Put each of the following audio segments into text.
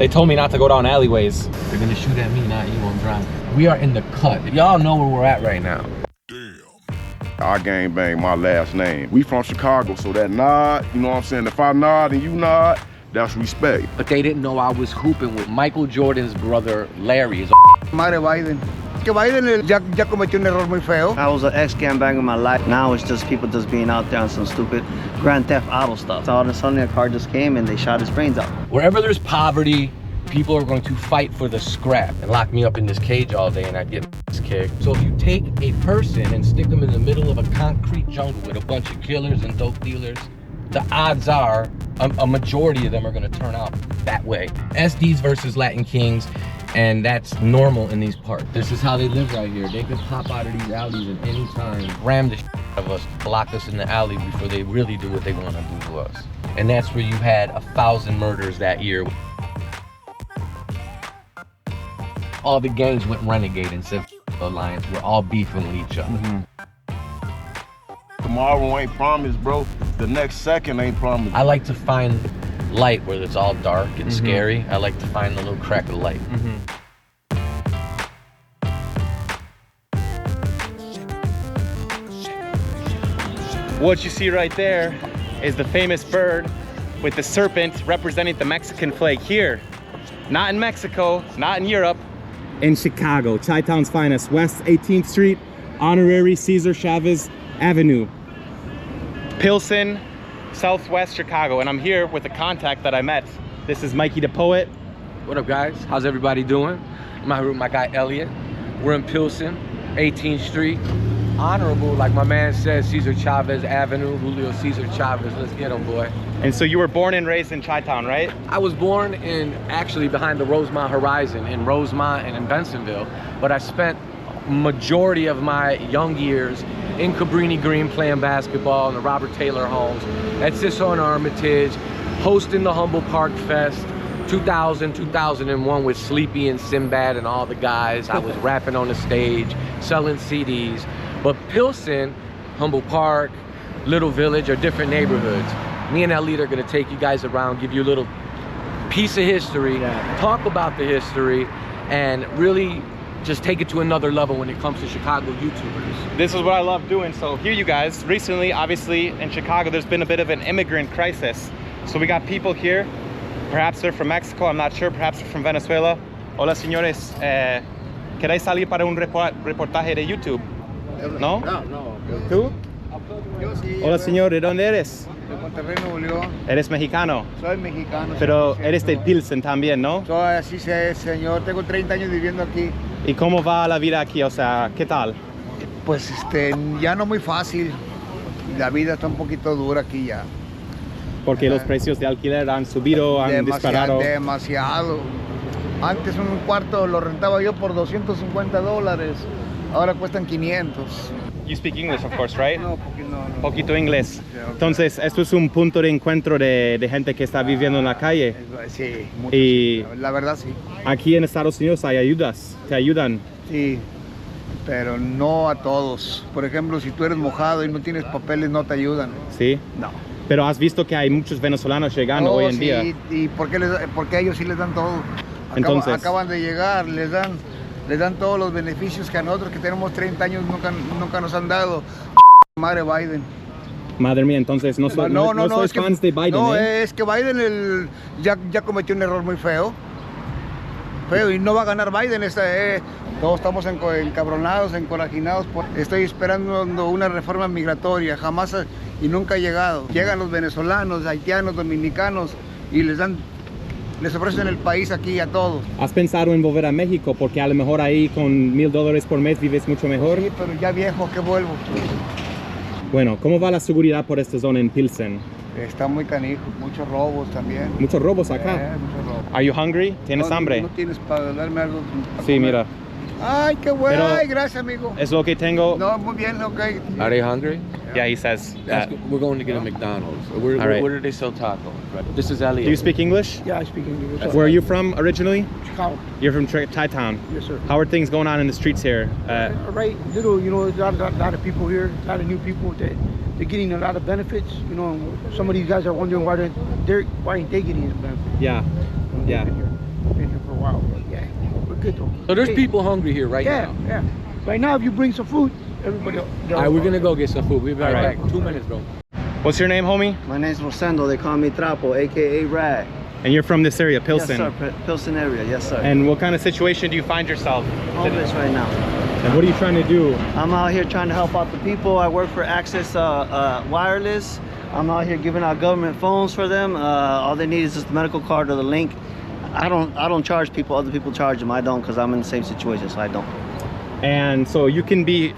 They told me not to go down alleyways. They're gonna shoot at me, not you. I'm driving. We are in the cut. Y'all know where we're at right now. I gang bang my last name. We from Chicago, so that nod, you know what I'm saying? If I nod and you nod, that's respect. But they didn't know I was hooping with Michael Jordan's brother, Larry. Madre Biden. Que Biden ya cometió un error muy feo. I was an ex-gangbanger in my life. Now it's just people just being out there on some stupid Grand Theft Auto stuff. So all of a sudden a car just came and they shot his brains out. Wherever there's poverty, people are going to fight for the scrap and lock me up in this cage all day and I'd get kicked. So if you take a person and stick them in the middle of a concrete jungle with a bunch of killers and dope dealers, the odds are a majority of them are going to turn out that way. SDs versus Latin Kings, and that's normal in these parts. This is how they live right here. They could pop out of these alleys at any time, ram the shit out of us, block us in the alley before they really do what they want to do to us. And that's where you had 1,000 murders that year. All the gangs went renegade and said alliance. We're all beefing with each other. Tomorrow ain't promised, bro. The next second ain't promised. I like to find light where it's all dark and scary. I like to find the little crack of light. What you see right there is the famous bird with the serpent representing the Mexican flag here. Not in Mexico, not in Europe. In Chicago, Chi-Town's finest, West 18th Street, Honorary Cesar Chavez Avenue. Pilsen, Southwest Chicago, and I'm here with a contact that I met. This is Mikey the Poet. What up, guys? How's everybody doing? I'm out here with my guy Elliot. We're in Pilsen, 18th Street. Honorable, like my man says, Cesar Chavez Avenue, Julio Cesar Chavez. Let's get him, boy. And so you were born and raised in Chi-Town, right? I was born in, actually behind the Rosemont Horizon, in Rosemont and in Bensonville, but I spent majority of my young years in Cabrini Green playing basketball in the Robert Taylor homes, at Cicero and Armitage, hosting the Humboldt Park Fest, 2000, 2001 with Sleepy and Sinbad and all the guys. I was rapping on the stage, selling CDs. But Pilsen, Humboldt Park, Little Village are different neighborhoods. Me and Elliot are gonna take you guys around, give you a little piece of history, talk about the history, and really just take it to another level when it comes to Chicago YouTubers. This is what I love doing. So here you guys, recently, obviously in Chicago, there's been a bit of an immigrant crisis. So we got people here, perhaps they're from Mexico, I'm not sure, perhaps they're from Venezuela. Hola señores, ¿queréis salir para un reportaje de YouTube? ¿No? No. ¿Tú? Yo sí. Hola señor, ¿de dónde eres? De Monterrey, Nuevo León. Eres mexicano, Soy mexicano. pero 100%. eres de Pilsen también, ¿no? Soy así, señor. Tengo 30 años viviendo aquí. ¿Y cómo va la vida aquí? O sea, ¿qué tal? Pues ya no muy fácil. La vida está un poquito dura aquí ya. Porque los precios de alquiler han subido, han disparado. Demasiado. Antes un cuarto lo rentaba yo por $250. Ahora cuestan 500. You speak English, of course, right? No, porque no. Poquito inglés. Entonces, esto es un punto de encuentro de gente que está viviendo en la calle. Sí, mucho, Y la verdad sí. aquí en Estados Unidos hay ayudas, te ayudan. Sí, pero no a todos. Por ejemplo, si tú eres mojado y no tienes papeles, no te ayudan. ¿Sí? No. Pero has visto que hay muchos venezolanos llegando hoy en día. ¿Y por qué a ellos sí les dan todo? Entonces, acaban de llegar, les dan todos los beneficios que a nosotros que tenemos 30 años nunca nos han dado. Madre Biden. Madre mía, entonces no sois fans de Biden. No, es que Biden ya cometió un error muy feo. Y no va a ganar Biden. Todos estamos encabronados, encorajinados. Estoy esperando una reforma migratoria, jamás y nunca ha llegado. Llegan los venezolanos, haitianos, dominicanos y les ofrecen el país aquí a todos. ¿Has pensado en volver a México? Porque a lo mejor ahí con $1000 por mes vives mucho mejor. Sí, pero ya viejo, que vuelvo. Bueno, ¿cómo va la seguridad por esta zona en Pilsen? Está muy canijo, muchos robos también. Muchos robos acá. Muchos robos. Are you hungry? ¿Tienes hambre? No tienes para darme algo. Sí, mira. Ay, qué bueno. Pero Ay, gracias, amigo. Es lo que tengo. No, muy bien, ok. Are they hungry? Yeah, he says. We're going to get a McDonald's. Where do they sell tacos? This is Elliot. Do you speak English? Yeah, I speak English. Where are you from originally? Chicago. You're from Chi-Town. Yes, sir. How are things going on in the streets here? Right, there's a lot of people here, a lot of new people that they're getting a lot of benefits. You know, some of these guys are wondering why ain't they getting these benefits? Yeah, yeah. Been here for a while, but yeah, we're good though. So there's Hey, people hungry here right Yeah, now. yeah. Right now, if you bring some food, everybody. All right, we're gonna go get some food. We'll be right All right. back. 2 minutes, bro. What's your name, homie? My name's Rosendo. They call me Trapo, aka Rag. And you're from this area, Pilsen. Yes, sir. Pilsen area. Yes, sir. And what kind of situation do you find yourself? Homeless right now. And what are you trying to do? I'm out here trying to help out the people. I work for Access Wireless. I'm out here giving out government phones for them. All they need is just the medical card or the link. I don't charge people. Other people charge them. I don't, because I'm in the same situation, so I don't. And so you can be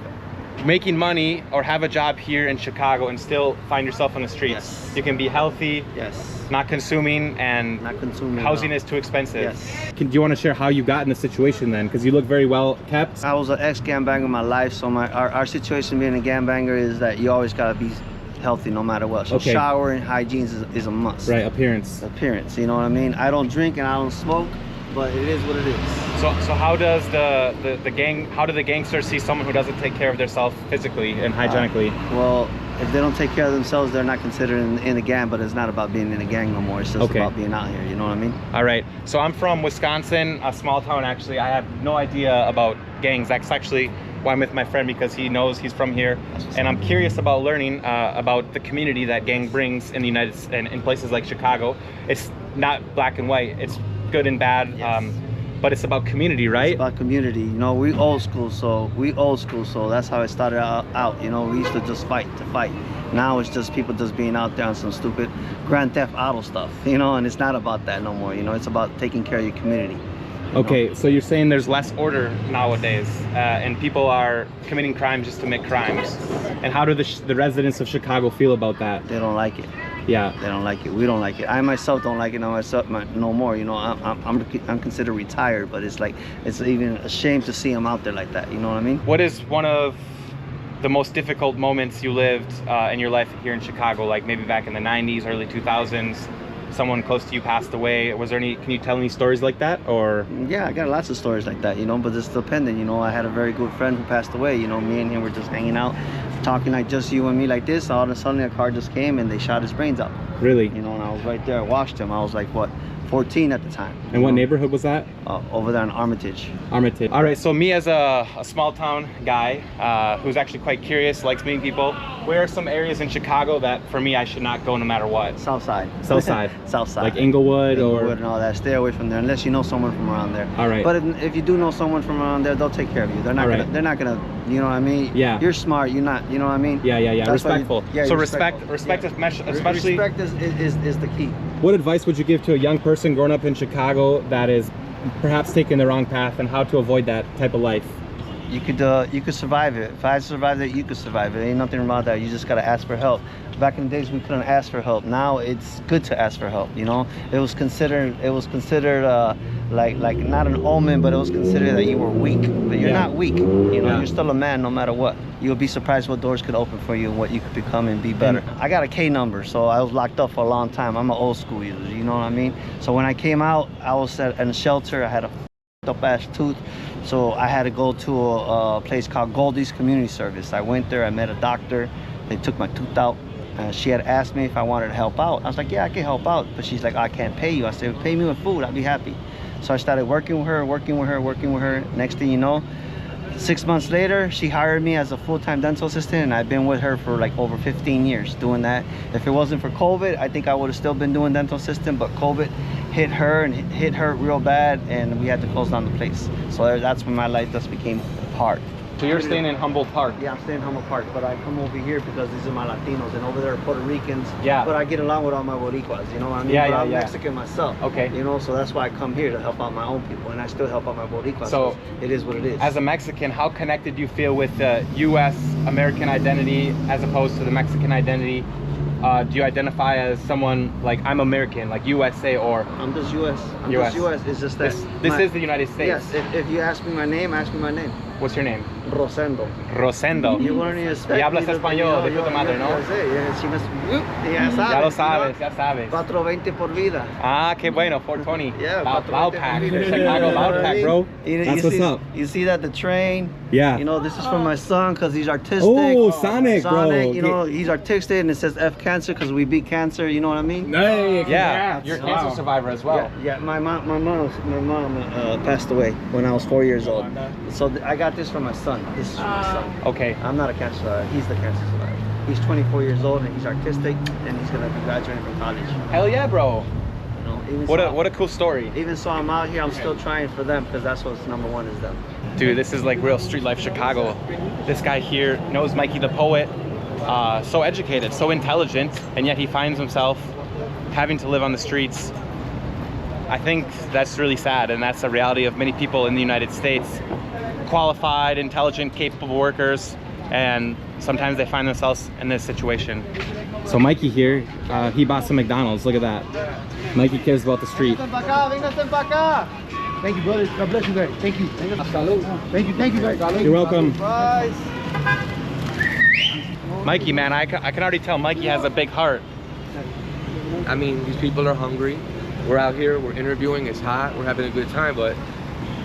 making money or have a job here in Chicago and still find yourself on the streets. Yes. You can be healthy, Yes. not consuming, and Not consuming. housing no. is too expensive. Yes. Do you want to share how you got in the situation then? Because you look very well kept. I was an ex-gangbanger in my life, so our situation being a gangbanger is that you always gotta be healthy no matter what. So Okay. shower and hygiene is a must. Right, appearance. Appearance, you know what I mean? I don't drink and I don't smoke, but it is what it is. So how does how do the gangsters see someone who doesn't take care of themselves physically and hygienically? Well, if they don't take care of themselves, they're not considered in a gang, but it's not about being in a gang no more. It's just Okay. about being out here, you know what I mean? All right, so I'm from Wisconsin, a small town actually. I have no idea about gangs. That's actually why I'm with my friend, because he knows, he's from here. And I'm curious about learning about the community that gang brings in the in places like Chicago. It's not black and white, it's good and bad, Yes. but it's about community, right? It's about community. You know, we old school, so that's how it started out. You know, we used to just fight to fight. Now it's just people just being out there on some stupid Grand Theft Auto stuff, you know, and it's not about that no more. You know, it's about taking care of your community. Okay, so you're saying There's less order nowadays, and people are committing crimes just to commit crimes. and how do the residents of Chicago feel about that? They don't like it. Yeah. They don't like it. We don't like it. I myself don't like it no more. You know, I'm considered retired, but it's like it's even a shame to see them out there like that. You know what I mean? What is one of the most difficult moments you lived in your life here in Chicago? Like maybe back in the 90s, early 2000s, someone close to you passed away. Was there any, can you tell any stories like that? Or Yeah, I got lots of stories like that, you know, but it's dependent. You know, I had a very good friend who passed away. You know, me and him were just hanging out, talking like just you and me like this. All of a sudden a car just came and they shot his brains out. Really? You know, and I was right there. I watched him. I was like, what, 14 at the time. And what neighborhood was that? Over there in Armitage. Armitage. all right, so me as a small town guy who's actually quite curious, likes meeting people, where are some areas in Chicago that for me I should not go no matter what? South side. South side. South side. Like Inglewood or... and all that. Stay away from there unless you know someone from around there. All right. But if you do know someone from around there, they'll take care of you. They're not All gonna. right. They're not gonna. You know what I mean? Yeah. You're smart. You're not. You know what I mean? Yeah. That's why Respectful. yeah. So you're respect, respectful. Yeah. especially. Respect is the key. What advice would you give to a young person growing up in Chicago that is perhaps taking the wrong path, and how to avoid that type of life? You could survive it. If I survived it, you could survive it. Ain't nothing wrong with that. You just gotta ask for help. Back in the days, we couldn't ask for help. Now it's good to ask for help. You know, it was considered like not an omen, but it was considered that you were weak. But you're not weak. You know, Yeah. you're still a man no matter what. You'll be surprised what doors could open for you and what you could become and be better. I got a K number, so I was locked up for a long time. I'm an old school user. You know what I mean? So when I came out, I was in a shelter. I had a up ass tooth, so I had to go to a place called Goldie's Community Service. I went there, I met a doctor, they took my tooth out. She had asked me if I wanted to help out. I was like, yeah, I can help out, but she's like, I can't pay you. I said, pay me with food, I'll be happy. So I started working with her. Next thing you know, 6 months later, she hired me as a full-time dental assistant, and I've been with her for like over 15 years doing that. If it wasn't for COVID, I think I would have still been doing dental assistant, but COVID hit her real bad, and we had to close down the place. So that's when my life just became hard. So you're staying in Humboldt Park? Yeah, I'm staying in Humboldt Park, but I come over here because these are my Latinos, and over there are Puerto Ricans. Yeah. But I get along with all my Boricuas, you know what I mean? Yeah, but yeah, I'm yeah. Mexican myself. Okay. You know, so that's why I come here to help out my own people, and I still help out my Boricuas. So it is what it is. As a Mexican, how connected do you feel with the U.S. American identity as opposed to the Mexican identity? Do you identify as someone like I'm American, like USA, or I'm just U.S. I'm US. just U.S. It's just that this is the United States? Yes. If you ask me my name, ask me my name. What's your name? Rosendo. Rosendo. You weren't even expecting. Y hablas español de puta madre, ¿no? Ya sabes. Ya lo sabes, ya sabes. 420 por vida. Ah, qué bueno, 420. Yeah, Loud pack, Chicago loud pack, bro. That's what's up. You see that the train? Yeah. You know, this is for my son because he's artistic. Oh, Sonic, bro. You know, he's artistic and it says F cancer because we beat cancer. You know what I mean? Hey, Yeah, congrats. you're a cancer survivor as well. Yeah, my mom passed away when I was 4 years old. So I got this for my son. This is for my son. Okay. I'm not a cancer survivor. He's the cancer survivor. He's 24 years old and he's artistic and he's gonna be graduating from college. Hell yeah, bro. You know, What a cool story. Even so, I'm out here. I'm still trying for them because that's what's number one is them. Dude, this is like real street life Chicago. This guy here knows Mikey the poet. So educated, so intelligent, and yet he finds himself having to live on the streets. I think that's really sad, and that's the reality of many people in the United States. Qualified, intelligent, capable workers, and sometimes they find themselves in this situation. So Mikey here, he bought some McDonald's. Look at that. Mikey cares about the street. Thank you, brother. God bless you guys. Thank you. Thank you guys. You're welcome. Mikey, man, I can already tell Mikey has a big heart. I mean, these people are hungry. We're out here, we're interviewing, it's hot, we're having a good time, but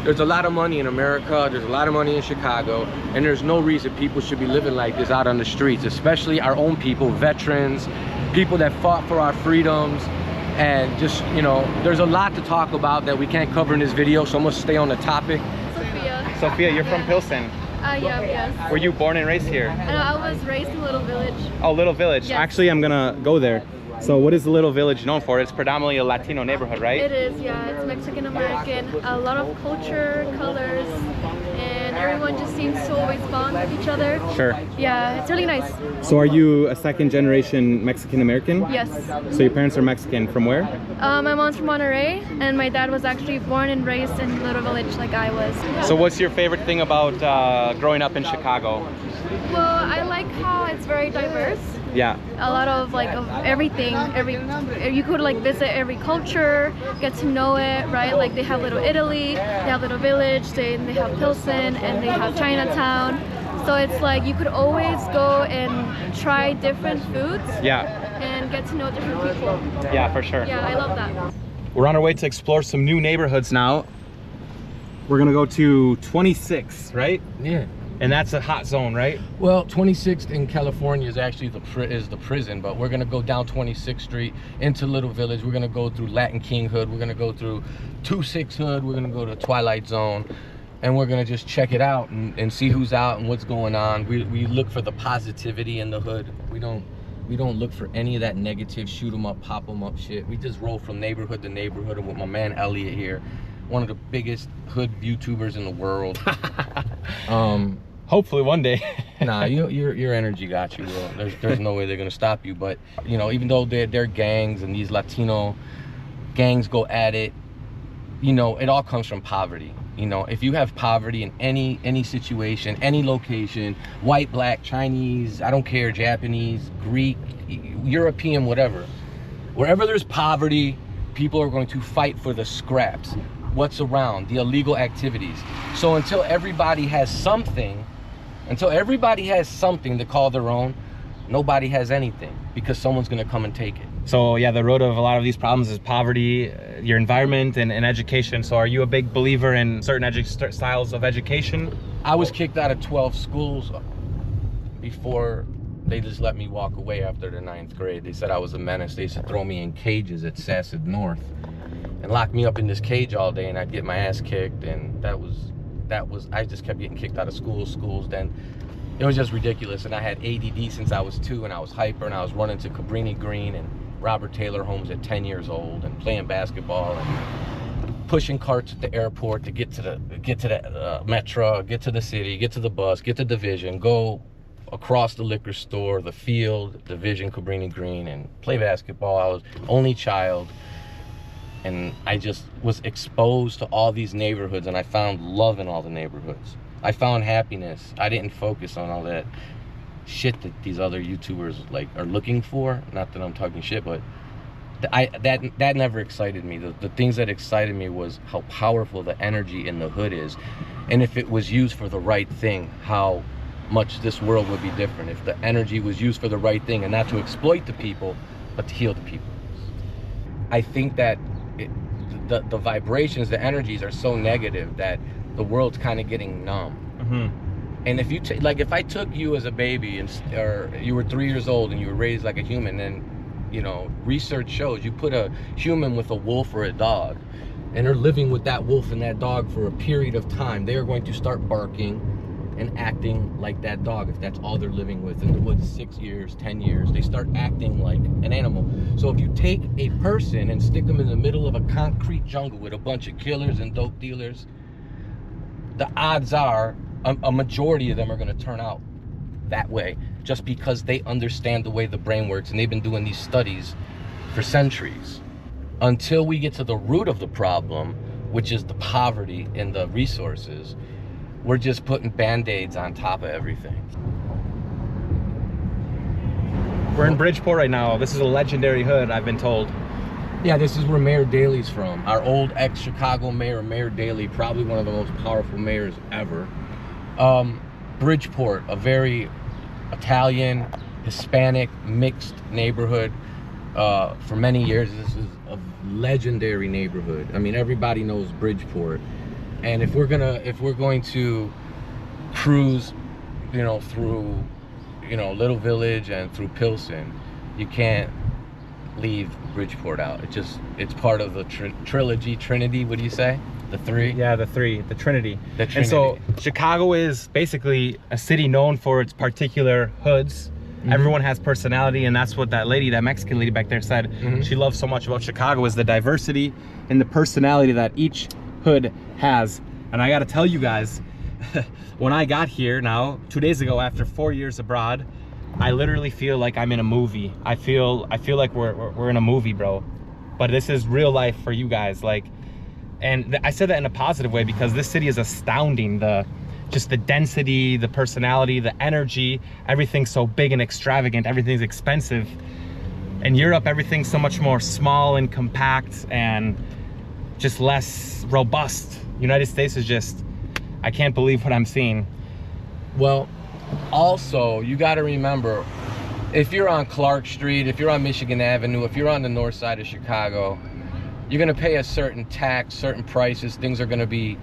there's a lot of money in America, there's a lot of money in Chicago, and there's no reason people should be living like this out on the streets, especially our own people, veterans, people that fought for our freedoms, and just, you know, there's a lot to talk about that we can't cover in this video, so I'm gonna stay on the topic. Sophia, you're from Pilsen. Yeah, yes. Were you born and raised here? I was raised in Little Village. Oh, Little Village. Yes. Actually, I'm gonna go there. So what is the Little Village known for? It's predominantly a Latino neighborhood, right? It is, yeah. It's Mexican-American. A lot of culture, colors, and everyone just seems to always bond with each other. Sure. Yeah, it's really nice. So are you a second generation Mexican American? Yes. So your parents are Mexican. From where? My mom's from Monterey, and my dad was actually born and raised in Little Village like I was. So what's your favorite thing about growing up in Chicago? Well, I like how it's very diverse. Yeah. A lot of like of everything. You could like visit every culture, get to know it, right? Like they have Little Italy, they have Little Village, they have Pilsen, and they have Chinatown. So it's like you could always go and try different foods. Yeah. And get to know different people. Yeah, for sure. Yeah, I love that. We're on our way to explore some new neighborhoods now. We're gonna go to 26, right? Yeah. And that's a hot zone, right? Well, 26th in California is actually the prison, but we're gonna go down 26th Street into Little Village. We're gonna go through Latin King Hood. We're gonna go through 26 Hood. We're gonna go to Twilight Zone, and we're gonna just check it out and see who's out and what's going on. We look for the positivity in the hood. We don't look for any of that negative shoot 'em up, pop 'em up shit. We just roll from neighborhood to neighborhood, and with my man Elliot here, one of the biggest hood YouTubers in the world. Hopefully one day. Nah, your energy got you, bro. There's no way they're gonna stop you. But you know, even though they're gangs and these Latino gangs go at it, you know, it all comes from poverty. You know, if you have poverty in any situation, any location, white, black, Chinese, I don't care, Japanese, Greek, European, whatever, wherever there's poverty, people are going to fight for the scraps, what's around, the illegal activities. So until everybody has something to call their own, nobody has anything, because someone's gonna come and take it. So yeah, the root of a lot of these problems is poverty, your environment, and education. So are you a big believer in certain styles of education? I was kicked out of 12 schools before they just let me walk away after the 9th grade. They said I was a menace. They used to throw me in cages at Sassid North and lock me up in this cage all day, and I'd get my ass kicked, and that was I just kept getting kicked out of schools. Then it was just ridiculous, and I had ADD since I was 2, and I was hyper, and I was running to Cabrini Green and Robert Taylor homes at 10 years old, and playing basketball and pushing carts at the airport to get to the metro, get to the city, get to the bus, get to Division, go across the liquor store, the field, Division, Cabrini Green, and play basketball. I was only child, and I just was exposed to all these neighborhoods, and I found love in all the neighborhoods. I found happiness. I didn't focus on all that shit that these other YouTubers like are looking for. Not that I'm talking shit, but that never excited me. The things that excited me was how powerful the energy in the hood is, and if it was used for the right thing, how much this world would be different if the energy was used for the right thing, and not to exploit the people, but to heal the people. I think that the vibrations, the energies are so negative that the world's kind of getting numb. And if you like, if I took you as a baby or you were 3 years old and you were raised like a human, then, you know, research shows you put a human with a wolf or a dog, and they're living with that wolf and that dog for a period of time, they are going to start barking and acting like that dog. If that's all they're living with in the woods, 6 years, 10 years, they start acting like an animal. So if you take a person and stick them in the middle of a concrete jungle with a bunch of killers and dope dealers, the odds are a majority of them are going to turn out that way, just because they understand the way the brain works, and they've been doing these studies for centuries. Until we get to the root of the problem, which is the poverty and the resources, we're just putting band-aids on top of everything. We're in Bridgeport right now. This is a legendary hood, I've been told. Yeah, this is where Mayor Daley's from. Our old ex-Chicago mayor, Mayor Daley, probably one of the most powerful mayors ever. Bridgeport, a very Italian, Hispanic, mixed neighborhood. For many years, this is a legendary neighborhood. I mean, everybody knows Bridgeport. And if we're going to cruise, you know, through, you know, Little Village and through Pilsen, you can't leave Bridgeport out. It's part of the Trinity, what do you say? The three? Yeah, the Trinity. The Trinity. And so Chicago is basically a city known for its particular hoods. Everyone has personality, and that's what that lady, that Mexican lady back there said. She loves so much about Chicago is the diversity and the personality that each hood has. And I gotta tell you guys, when I got here now 2 days ago after 4 years abroad, I literally feel like I'm in a movie. I feel like we're in a movie, bro. But this is real life for you guys. Like, and I said that in a positive way, because this city is astounding. Just the density, the personality, the energy, everything's so big and extravagant, everything's expensive. In Europe, everything's so much more small and compact and just less robust. United States is just, I can't believe what I'm seeing. Well, also, you got to remember, if you're on Clark Street, if you're on Michigan Avenue, if you're on the north side of Chicago, you're going to pay a certain tax, certain prices. Things are going to be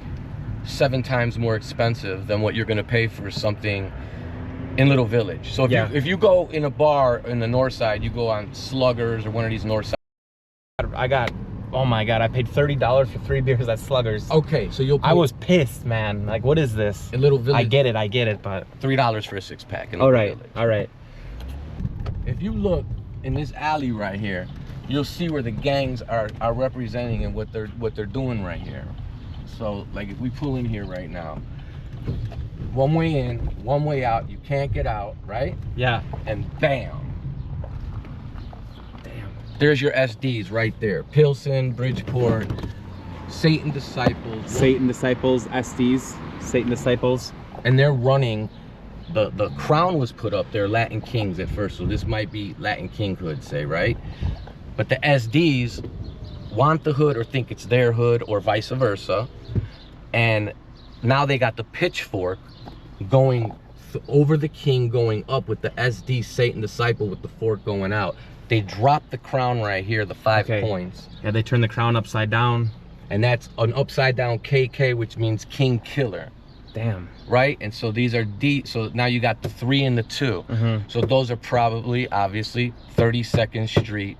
7 times more expensive than what you're going to pay for something in Little Village. So if you go in a bar in the north side, you go on Sluggers or one of these north side. Oh my God, I paid $30 for 3 beers at Sluggers. Okay, so I was pissed, man. Like, what is this? In Little Village. I get it, but $3 for a 6-pack in all Little right, Village. all right. If you look in this alley right here, you'll see where the gangs are representing and what they're doing right here. So, like, if we pull in here right now, one way in, one way out, you can't get out, right? Yeah. And bam. There's your SDs right there. Pilsen, Bridgeport, Satan Disciples. Satan Disciples, SDs, Satan Disciples. And they're running, the crown was put up there, Latin Kings at first, so this might be Latin King hood, say, right? But the SDs want the hood or think it's their hood or vice versa. And now they got the pitchfork going over the king, going up with the SD Satan Disciple with the fork going out. They drop the crown right here, the 5 points. Yeah, they turn the crown upside down. And that's an upside down KK, which means King Killer. Damn. Right? And so these are so now you got the 3 and the 2. So those are probably, obviously, 32nd Street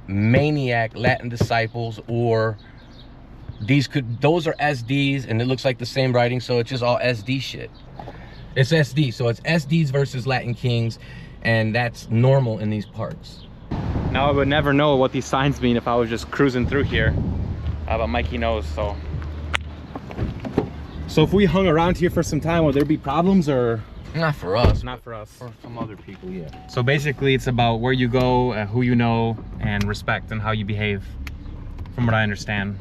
Maniac Latin Disciples, or those are SDs, and it looks like the same writing, so it's just all SD shit. It's SD, so it's SDs versus Latin Kings, and that's normal in these parts. Now I would never know what these signs mean if I was just cruising through here, but Mikey knows. So if we hung around here for some time, would there be problems, or? Not for us. Not for us. For some other people, yeah. So basically it's about where you go, who you know, and respect, and how you behave, from what I understand.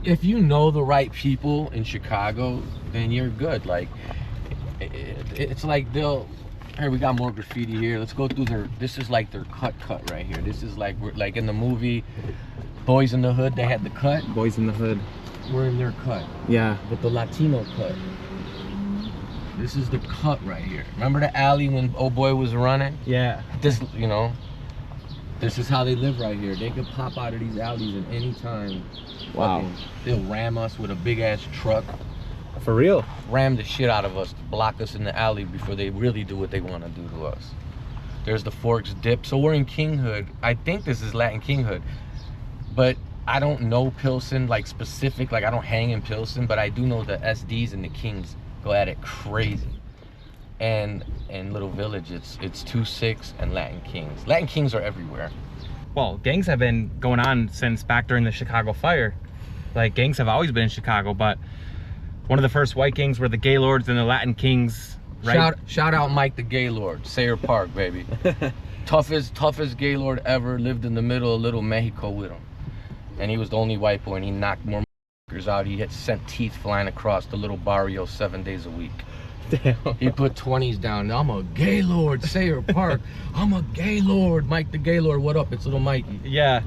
If you know the right people in Chicago, then you're good. Like, it's like Here we got more graffiti here. Let's go through their. This is like their cut right here. This is like like in the movie Boys in the Hood. They had the cut. Boys in the Hood. We're in their cut. Yeah. With the Latino cut. This is the cut right here. Remember the alley when old boy was running? Yeah. This, you know, this is how they live right here. They could pop out of these alleys at any time. Wow. They'll ram us with a big ass truck. For real? Ram the shit out of us to block us in the alley before they really do what they want to do to us. There's the Forks Dip. So we're in King Hood. I think this is Latin King Hood, but I don't know Pilsen like specific. Like I don't hang in Pilsen, but I do know the SDs and the Kings go at it crazy. And in Little Village, it's 2-6 and Latin Kings. Latin Kings are everywhere. Well, gangs have been going on since back during the Chicago fire. Like gangs have always been in Chicago, but one of the first white gangs were the Gaylords and the Latin Kings, right? Shout out Mike the Gaylord, Sayre Park, baby. toughest Gaylord ever, lived in the middle of Little Mexico with him. And he was the only white boy, and he knocked more motherfuckers out. He had sent teeth flying across the little barrio 7 days a week. Damn. He put 20s down. I'm a Gaylord, Sayre Park. I'm a Gaylord, Mike the Gaylord. What up? It's little Mikey. Yeah.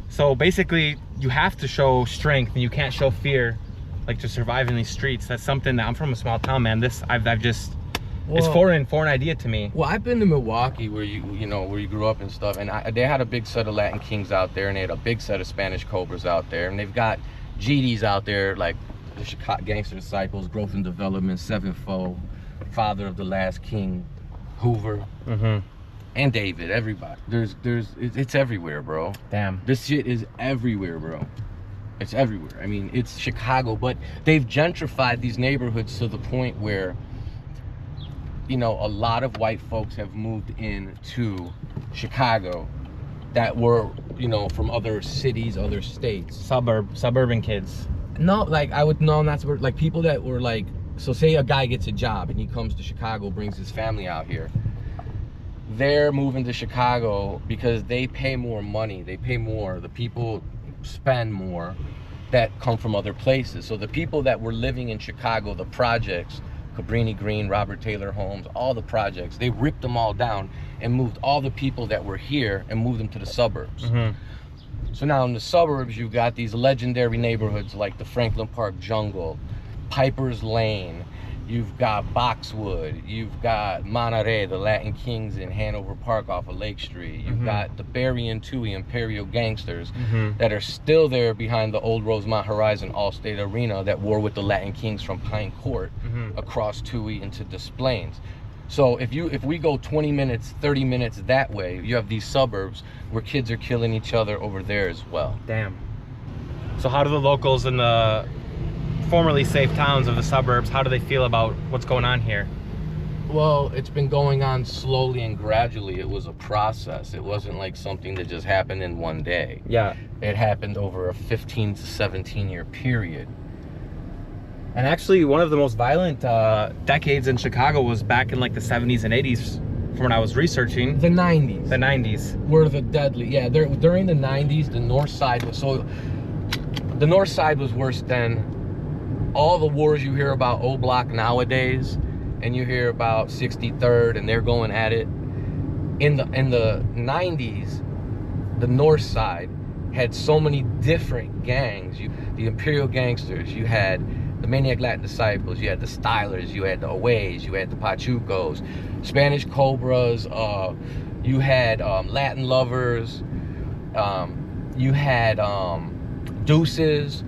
So basically, you have to show strength, and you can't show fear, like to survive in these streets. That's something that I'm from a small town, man. This I've just it's foreign idea to me. Well, I've been to Milwaukee, where you know where you grew up and stuff, and they had a big set of Latin Kings out there, and they had a big set of Spanish Cobras out there, and they've got GDs out there like the Chicago Gangster Disciples, Growth and Development, Sevenfold, Father of the Last King, Hoover, and David. Everybody. It's everywhere, bro. Damn. This shit is everywhere, bro. It's everywhere. I mean, it's Chicago, but they've gentrified these neighborhoods to the point where, you know, a lot of white folks have moved into Chicago that were, you know, from other cities, other states. Suburban kids. No, like not suburban, like people that were like, so say a guy gets a job and he comes to Chicago, brings his family out here. They're moving to Chicago because they pay more money. They pay more. The people spend more that come from other places. So the people that were living in Chicago, the projects, Cabrini Green, Robert Taylor Homes, all the projects, they ripped them all down and moved all the people that were here and moved them to the suburbs. So now in the suburbs, you've got these legendary neighborhoods like the Franklin Park Jungle, Piper's Lane, you've got Boxwood, you've got Monterey, the Latin Kings in Hanover Park off of Lake Street. You've got the Barry and Toohey Imperial Gangsters that are still there behind the old Rosemont Horizon Allstate Arena that war with the Latin Kings from Pine Court across Toohey into Des Plaines. So if we go 20 minutes, 30 minutes that way, you have these suburbs where kids are killing each other over there as well. Damn. So how do the locals in the formerly safe towns of the suburbs, how do they feel about what's going on here? Well, it's been going on slowly and gradually. It was a process. It wasn't like something that just happened in one day. Yeah. It happened over a 15 to 17 year period. And actually, one of the most violent decades in Chicago was back in like the 70s and 80s, from when I was researching. The 90s. The 90s. Were the deadly. Yeah, during the 90s, the north side was, so the north side was worse than all the wars you hear about O Block nowadays, and you hear about 63rd, and they're going at it. In the 90s, the north side had so many different gangs. The Imperial Gangsters, you had the Maniac Latin Disciples, you had the Stylers, you had the Aways, you had the Pachucos, Spanish Cobras, you had Latin Lovers, you had Deuces,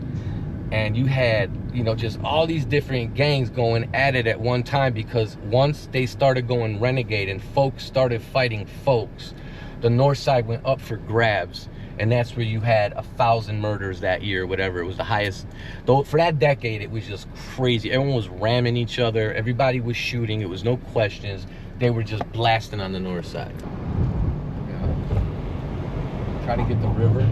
and you had, you know, just all these different gangs going at it at one time, because once they started going renegade and folks started fighting folks, the north side went up for grabs. And that's where you had 1,000 murders that year, whatever. It was the highest. Though for that decade, it was just crazy. Everyone was ramming each other. Everybody was shooting. It was no questions. They were just blasting on the north side. Yeah. Try to get the river.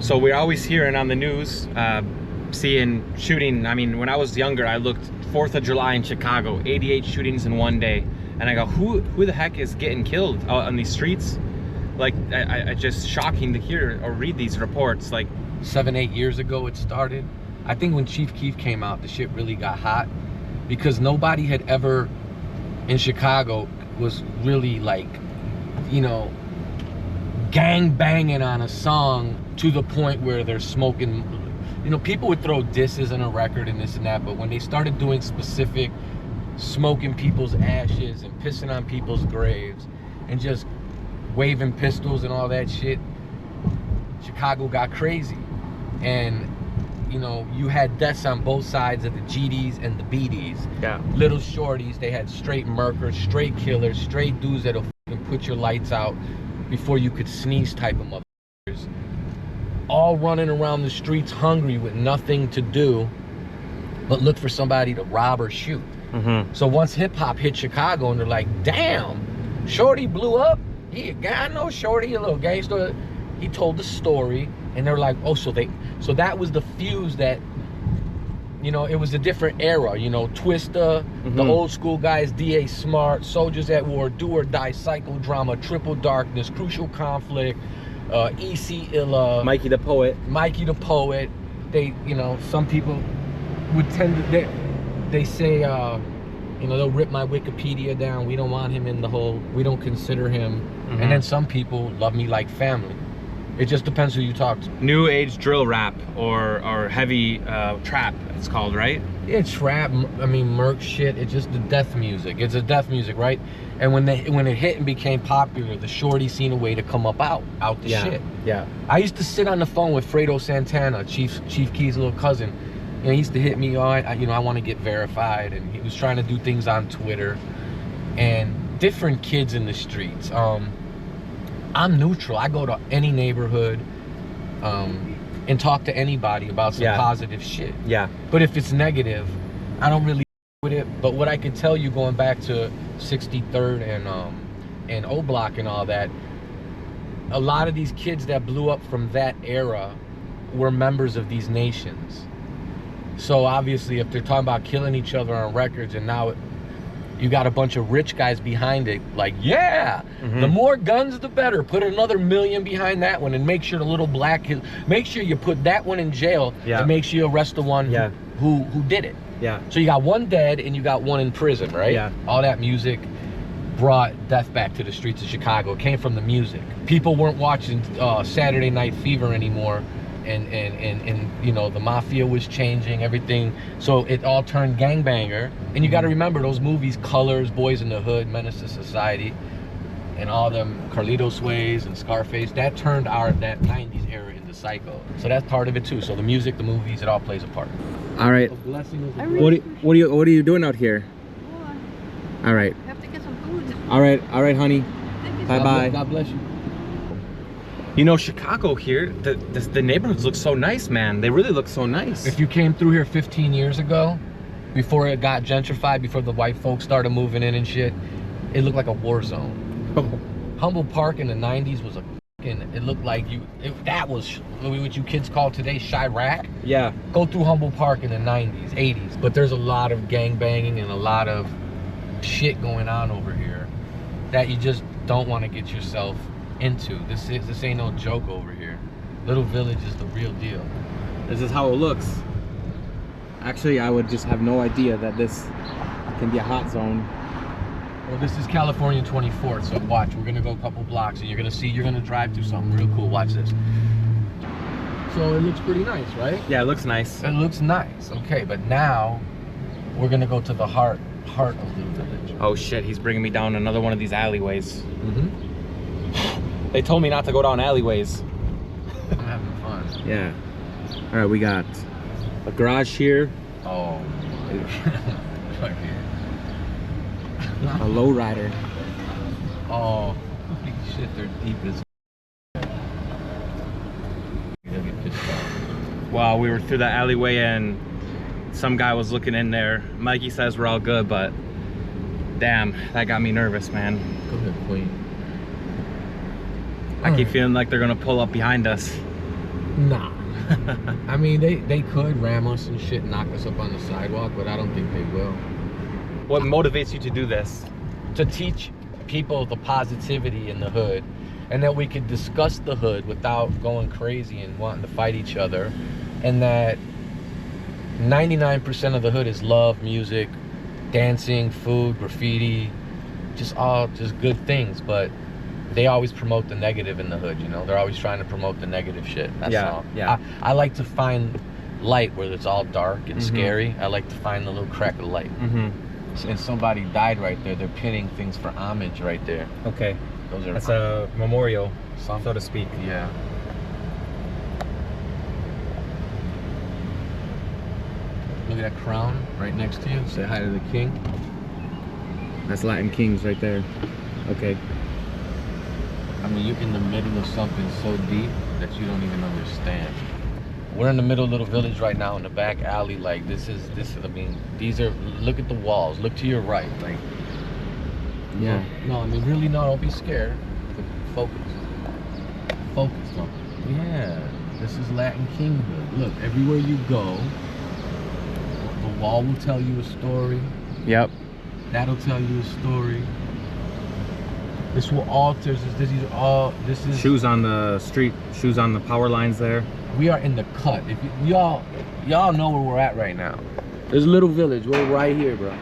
So we're always hearing on the news, seeing shooting. I mean, when I was younger, I looked 4th of July in Chicago, 88 shootings in one day. And I go, who the heck is getting killed out on these streets? Like, I just shocking to hear or read these reports. Like 7-8 years ago it started. I think when Chief Keef came out, the shit really got hot. because nobody had ever in Chicago was really like, you know, gang banging on a song to the point where they're smoking. You know, people would throw disses on a record and this and that, but when they started doing specific smoking people's ashes and pissing on people's graves and just waving pistols and all that shit, Chicago got crazy. And you know, you had deaths on both sides of the GDs and the BDs. Yeah. Little shorties, they had straight murkers, straight killers, straight dudes that'll fucking put your lights out before you could sneeze type of motherfuckers. All running around the streets hungry with nothing to do but look for somebody to rob or shoot. So once hip hop hit Chicago and they're like, damn, Shorty blew up. I know Shorty, a little gangster. He told the story and they're like, oh, so that was the fuse that, you know, it was a different era, you know, Twista, the old school guys, D.A. Smart, Soldiers at War, Do or Die, Psychodrama, Triple Darkness, Crucial Conflict, E.C. Illa, Mikey the Poet. They, you know, some people would tend to, they say, you know, they'll rip my Wikipedia down. We don't want him in the whole, we don't consider him. And then some people love me like family. It just depends who you talk to. New age drill rap or heavy trap, it's called, right? It's trap, I mean, merc shit. It's just the death music. It's a death music, right? And when it hit and became popular, the shorty seen a way to come up out the shit. Yeah. I used to sit on the phone with Fredo Santana, Chief Keef's little cousin. You know, he used to hit me, you know, I want to get verified, and he was trying to do things on Twitter, and different kids in the streets. I'm neutral. I go to any neighborhood and talk to anybody about some positive shit. Yeah. But if it's negative, I don't really with it. But what I can tell you, going back to 63rd and O Block and all that, a lot of these kids that blew up from that era were members of these nations. So obviously, if they're talking about killing each other on records, and now you got a bunch of rich guys behind it, like, yeah, the more guns, the better. Put another million behind that one, and make sure the little black kid, make sure you put that one in jail, and make sure you arrest the one who did it. Yeah. So you got one dead and you got one in prison, right? Yeah. All that music brought death back to the streets of Chicago. It came from the music. People weren't watching Saturday Night Fever anymore. And you know, the mafia was changing everything, so it all turned gangbanger. And you got to remember those movies, Colors, Boys in the Hood, Menace to Society, and all them Carlitos Ways and Scarface, that turned that 90s era into psycho. So that's part of it too. So the music, the movies, it all plays a part. All right. What are you doing out here? All right. I have to get some food. All right, honey. Bye. God bless you. You know, Chicago here, the neighborhoods look so nice, man. They really look so nice. If you came through here 15 years ago, before it got gentrified, before the white folks started moving in and shit, it looked like a war zone. Humboldt Park in the 90s was it looked like that was what you kids call today Chirac. Yeah. Go through Humboldt Park in the 90s, 80s. But there's a lot of gang banging and a lot of shit going on over here that you just don't want to get yourself into. This ain't no joke over here. Little Village is the real deal. This is how it looks. Actually, I would just have no idea that this can be a hot zone. Well, this is California 24th, so watch. We're gonna go a couple blocks and you're gonna drive through something real cool. Watch this. So it looks pretty nice, right? Yeah, it looks nice. It looks nice. Okay, but now we're gonna go to the heart of Little Village. Oh shit, he's bringing me down another one of these alleyways. They told me not to go down alleyways. I'm having fun. Yeah. All right, we got a garage here. Oh. A lowrider. Oh, holy shit, they're deep as. Wow, we were through the alleyway and some guy was looking in there. Mikey says we're all good, but damn, that got me nervous, man. Go ahead, Queen. I keep feeling like they're gonna pull up behind us. Nah. I mean, they could ram us and shit, knock us up on the sidewalk, but I don't think they will. What motivates you to do this? To teach people the positivity in the hood, and that we could discuss the hood without going crazy and wanting to fight each other, and that 99% of the hood is love, music, dancing, food, graffiti, just good things. But they always promote the negative in the hood, you know? They're always trying to promote the negative shit. That's all. Yeah. I like to find light where it's all dark and scary. I like to find the little crack of light. And somebody died right there. They're pinning things for homage right there. Okay. That's a memorial, so to speak. Yeah. Look at that crown right next to you. Say hi to the king. That's Latin Kings right there. Okay. I mean, you're in the middle of something so deep that you don't even understand. We're in the middle of Little Village right now in the back alley. Like this is, I mean, these are, look at the walls. Look to your right. Like, yeah. No, I mean, really, no, don't be scared. Focus. Focus, though. Yeah. This is Latin Kinghood. Look, everywhere you go, the wall will tell you a story. Yep. That'll tell you a story. This will alter. This is shoes on the street, shoes on the power lines there. We are in the cut. If y'all know where we're at right now. There's a Little Village. We're right here, bro.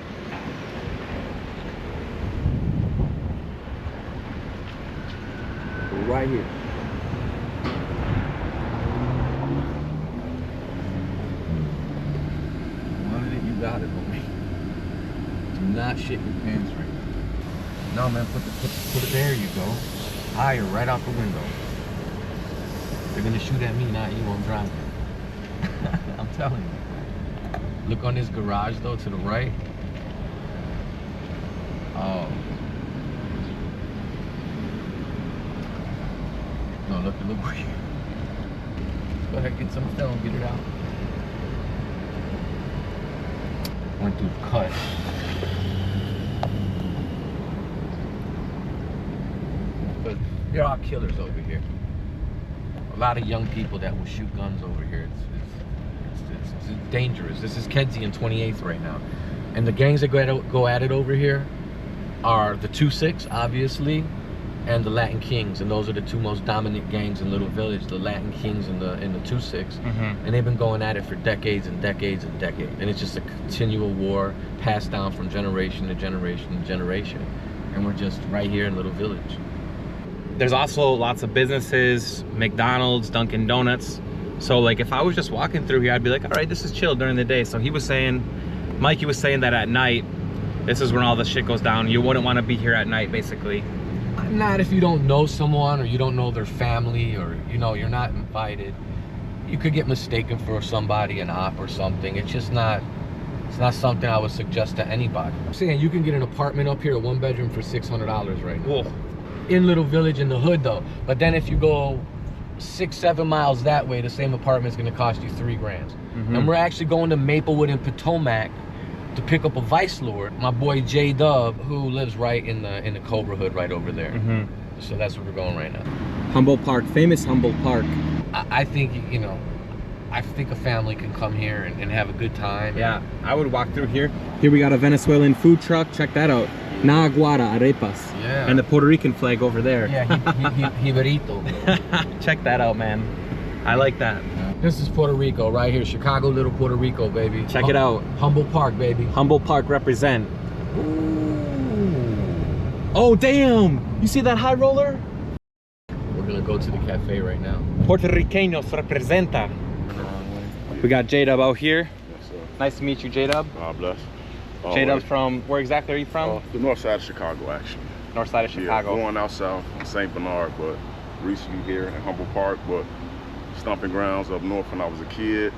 We're right here. You got it, homie. Do not shit your pants right now. No, man, put it there. You go. Higher, right out the window. They're gonna shoot at me, not you. I'm driving. I'm telling you. Look on this garage though, to the right. Oh. No, look where you. Go ahead, get some film, get it out. Went through the cut. But there are killers over here. A lot of young people that will shoot guns over here. It's dangerous. This is Kedzie and 28th right now. And the gangs that go at it over here are the 2-6, obviously, and the Latin Kings. And those are the two most dominant gangs in Little Village, the Latin Kings and the 2-6. And they've been going at it for decades and decades and decades. And it's just a continual war passed down from generation to generation to generation. And we're just right here in Little Village. There's also lots of businesses, McDonald's, Dunkin' Donuts. So like if I was just walking through here, I'd be like, all right, this is chill during the day. So he was saying, Mikey was saying that at night, this is when all the shit goes down. You wouldn't want to be here at night, basically. Not if you don't know someone or you don't know their family or, you know, you're not invited. You could get mistaken for somebody, an op or something. It's just not, it's not something I would suggest to anybody. I'm saying you can get an apartment up here, a 1-bedroom for $600 right now. Whoa. In Little Village in the hood though. But then if you go 6-7 miles that way, the same apartment's gonna cost you $3 grand. And we're actually going to Maplewood and Potomac to pick up a vice lord, my boy J-Dub, who lives right in the Cobra hood right over there. So that's where we're going right now. Humboldt Park, famous Humboldt Park. I think, you know, I think a family can come here and have a good time. Yeah, I would walk through here. Here we got a Venezuelan food truck. Check that out. Na Aguara Arepas. Yeah. And the Puerto Rican flag over there. Yeah, Jibarito. Check that out, man. I like that. This is Puerto Rico right here. Chicago, little Puerto Rico, baby. Check it out. Humboldt Park, baby. Humboldt Park represent. Ooh. Oh, damn. You see that high roller? We're going to go to the cafe right now. Puerto Ricanos representa. We got J-Dub out here. Yes, sir. Nice to meet you, J-Dub. God bless. J-Dub's from, where exactly are you from? The north side of Chicago, actually. North side of Chicago. Yeah, going out south, St. Bernard, but recently here in Humboldt Park, but stomping grounds up north when I was a kid.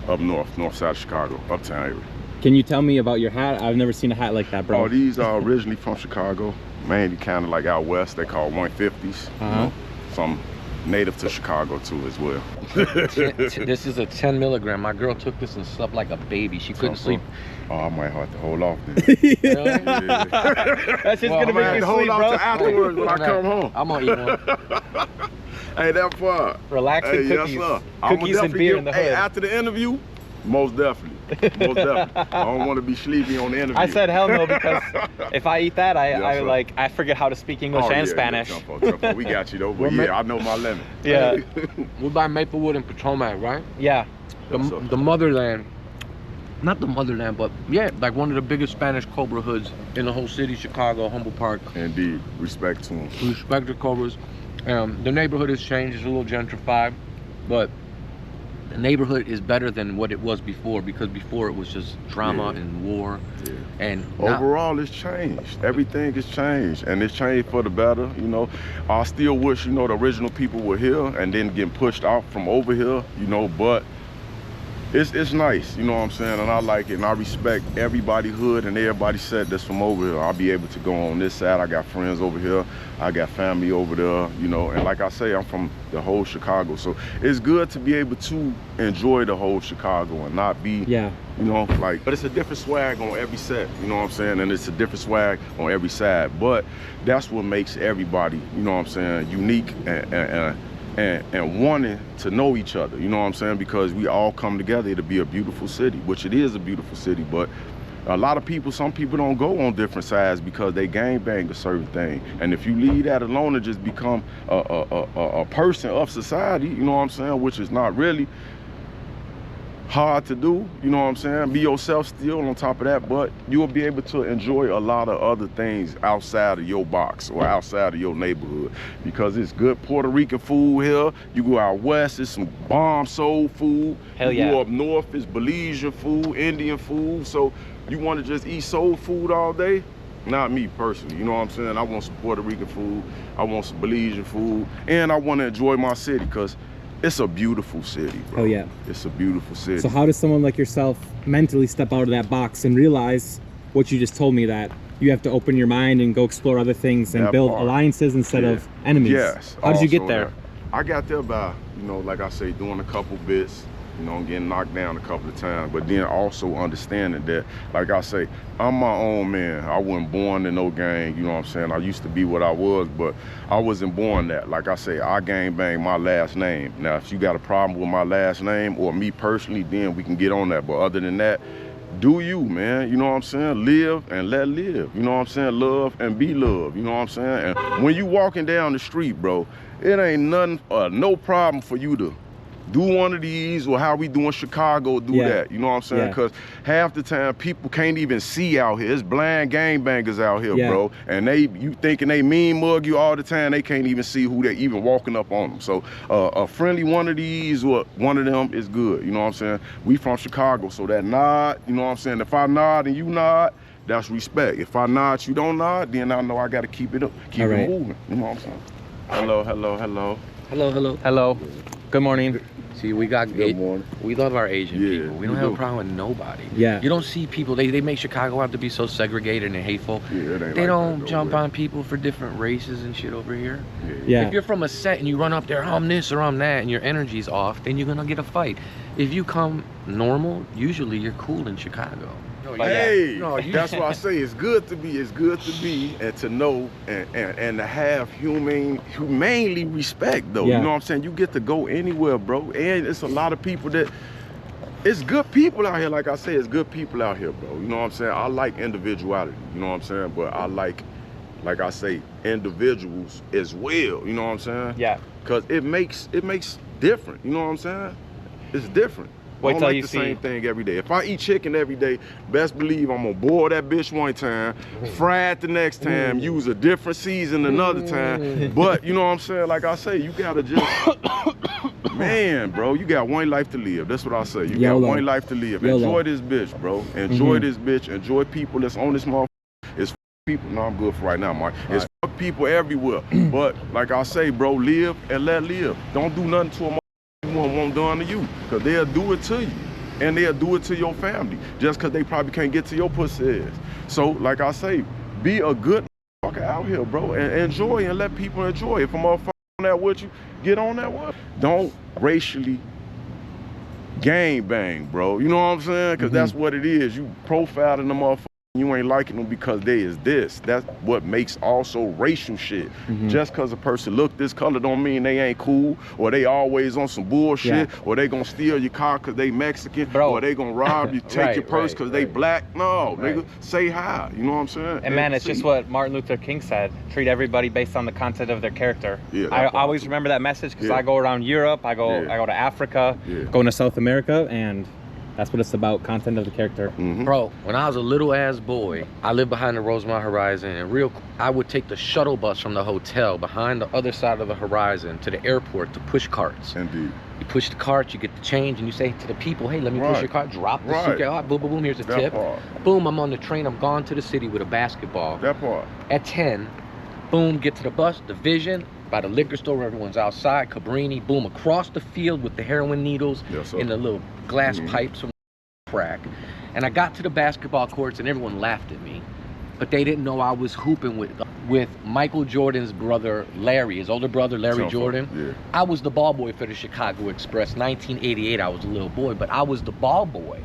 Up north side of Chicago, uptown area. Can you tell me about your hat? I've never seen a hat like that, bro. Oh, these are originally from Chicago. Mainly kind of like out west, they call 150s. You know? Some native to Chicago too as well. This is a 10 milligram. My girl took this and slept like a baby. She couldn't sleep. Oh, I might have to hold off then. Really? Yeah. That's just gonna make you hold sleep, off bro. till afterwards when I come home. I'm gonna eat one. Hey, that part. Relaxing Hey, cookies. Yes, sir. Cookies and beer in the hood. Hey, after the interview, most definitely. Most definitely. I don't want to be sleepy on the interview. I said hell no because if I eat that, Yes, I forget how to speak English and Spanish. Yeah, jump on. We got you though. But yeah, I know my limit. Yeah. We're by Maplewood and Potomac, right? Yeah. The motherland not the motherland, but yeah, like one of the biggest Spanish Cobra hoods in the whole city, Chicago, Humboldt Park. Indeed, respect to them. Respect the Cobras. The neighborhood has changed, it's a little gentrified, but the neighborhood is better than what it was before, because before it was just drama and war. Yeah. And overall, it's changed. Everything has changed, and it's changed for the better. You know, I still wish, you know, the original people were here and then getting pushed out from over here. You know, but it's nice. You know what I'm saying? And I like it, and I respect everybody hood and everybody said that's from over here. I'll be able to go on this side. I got friends over here. I got family over there. You know, and like I say, I'm from the whole Chicago, so it's good to be able to enjoy the whole Chicago and not be, you know, like, but it's a different swag on every set, you know what I'm saying, and it's a different swag on every side, but that's what makes everybody, you know what I'm saying, unique and wanting to know each other, you know what I'm saying, because we all come together to be a beautiful city, which it is a beautiful city, but a lot of people, some people don't go on different sides because they gangbang a certain thing. And if you leave that alone and just become a person of society, you know what I'm saying, which is not really hard to do, you know what I'm saying, be yourself still on top of that, but you'll be able to enjoy a lot of other things outside of your box or outside of your neighborhood, because it's good Puerto Rican food here. You go out west, it's some bomb soul food. Hell yeah. You go up north, it's Belizean food, Indian food. So you want to just eat soul food all day? Not me personally, you know what I'm saying? I want some Puerto Rican food, I want some Belizean food, and I want to enjoy my city, because it's a beautiful city, bro. Oh yeah. It's a beautiful city. So how does someone like yourself mentally step out of that box and realize what you just told me, that you have to open your mind and go explore other things and build alliances instead of enemies? Yes. How did you get there? I got there by, you know, like I say, doing a couple bits, you know, getting knocked down a couple of times, but then also understanding that, like I say, I'm my own man. I wasn't born in no gang, you know what I'm saying? I used to be what I was, but I wasn't born that. Like I say, I gang bang my last name. Now, if you got a problem with my last name or me personally, then we can get on that. But other than that, do you, man, you know what I'm saying? Live and let live, you know what I'm saying? Love and be loved, you know what I'm saying? And when you walking down the street, bro, it ain't nothing, no problem for you to do one of these, or how we do in Chicago, do that, you know what I'm saying? Because half the time people can't even see out here. It's blind gangbangers out here, bro. And you thinking they mean mug you all the time, they can't even see who they even walking up on them. So a friendly one of these or one of them is good, you know what I'm saying? We from Chicago, so that nod, you know what I'm saying? If I nod and you nod, that's respect. If I nod, you don't nod, then I know I gotta keep it up, keep it moving, you know what I'm saying? Hello, hello, hello. Hello, hello. Hello. Good morning. See, we got Good morning. We love our Asian people. We don't have a problem with nobody. You don't see people, they make Chicago out to be so segregated and hateful. They don't jump on people for different races and shit over here. If you're from a set and you run up there, I'm this or I'm that, and your energy's off, then you're gonna get a fight. If you come normal, usually you're cool in Chicago. Hey, that's why I say it's good to be and to know and to have humanely respect, though. You know what I'm saying? You get to go anywhere, bro. And it's a lot of people that, it's good people out here. Like I say, it's good people out here, bro. You know what I'm saying? I like individuality, you know what I'm saying? But I like I say, individuals as well, you know what I'm saying? Yeah. Because it makes different, you know what I'm saying? It's different. I don't like the same thing every day. If I eat chicken every day, best believe I'm gonna boil that bitch one time, fry it the next time, use a different season another time. But you know what I'm saying? Like I say, you gotta just, man, bro, you got one life to live. That's what I say. You got one life to live. Enjoy this bitch, bro. Enjoy this bitch. Enjoy people that's on this motherfucker. It's people. No, I'm good for right now, Mike. It's people everywhere. But like I say, bro, live and let live. Don't do nothing to a won't done to you, because they'll do it to you, and they'll do it to your family just because they probably can't get to your pussy ass. So like I say, be a good motherfucker out here, bro, and enjoy and let people enjoy. If a motherfucker on that with you, get on that with. Don't racially gang bang, bro, you know what I'm saying? Because that's what it is. You profiling the motherfucker, you ain't liking them because they is this. That's what makes also racial shit. Just because a person look this color don't mean they ain't cool, or they always on some bullshit, or they gonna steal your car because they Mexican, or they gonna rob you, take your purse because they black. No, nigga, say hi, you know what I'm saying? And man, it's just what Martin Luther King said, treat everybody based on the content of their character. I always remember that message, because I go around Europe, I go to Africa, going to South America, and That's what it's about, content of the character. Bro, when I was a little ass boy, I lived behind the Rosemont Horizon, and I would take the shuttle bus from the hotel behind the other side of the horizon to the airport to push carts. Indeed. You push the cart, you get the change, and you say to the people, hey, let me push your cart, drop the suitcase, oh, boom, boom, boom, here's a tip. Boom, I'm on the train, I'm gone to the city with a basketball. That part. At 10, boom, get to the bus, the Vision, by the liquor store where everyone's outside, Cabrini, boom, across the field with the heroin needles in the little glass pipes from crack. And I got to the basketball courts and everyone laughed at me. But they didn't know I was hooping with Michael Jordan's brother, Larry, his older brother, Larry Jordan. Yeah. I was the ball boy for the Chicago Express. 1988, I was a little boy, but I was the ball boy.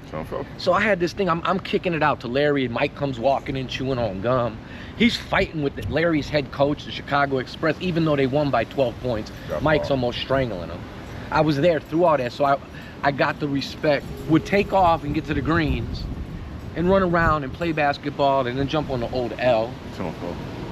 So I had this thing, I'm kicking it out to Larry, and Mike comes walking in chewing on gum. He's fighting with Larry's head coach, the Chicago Express, even though they won by 12 points. Mike's almost strangling him. I was there through all that, so I got the respect. Would take off and get to the greens and run around and play basketball and then jump on the old L.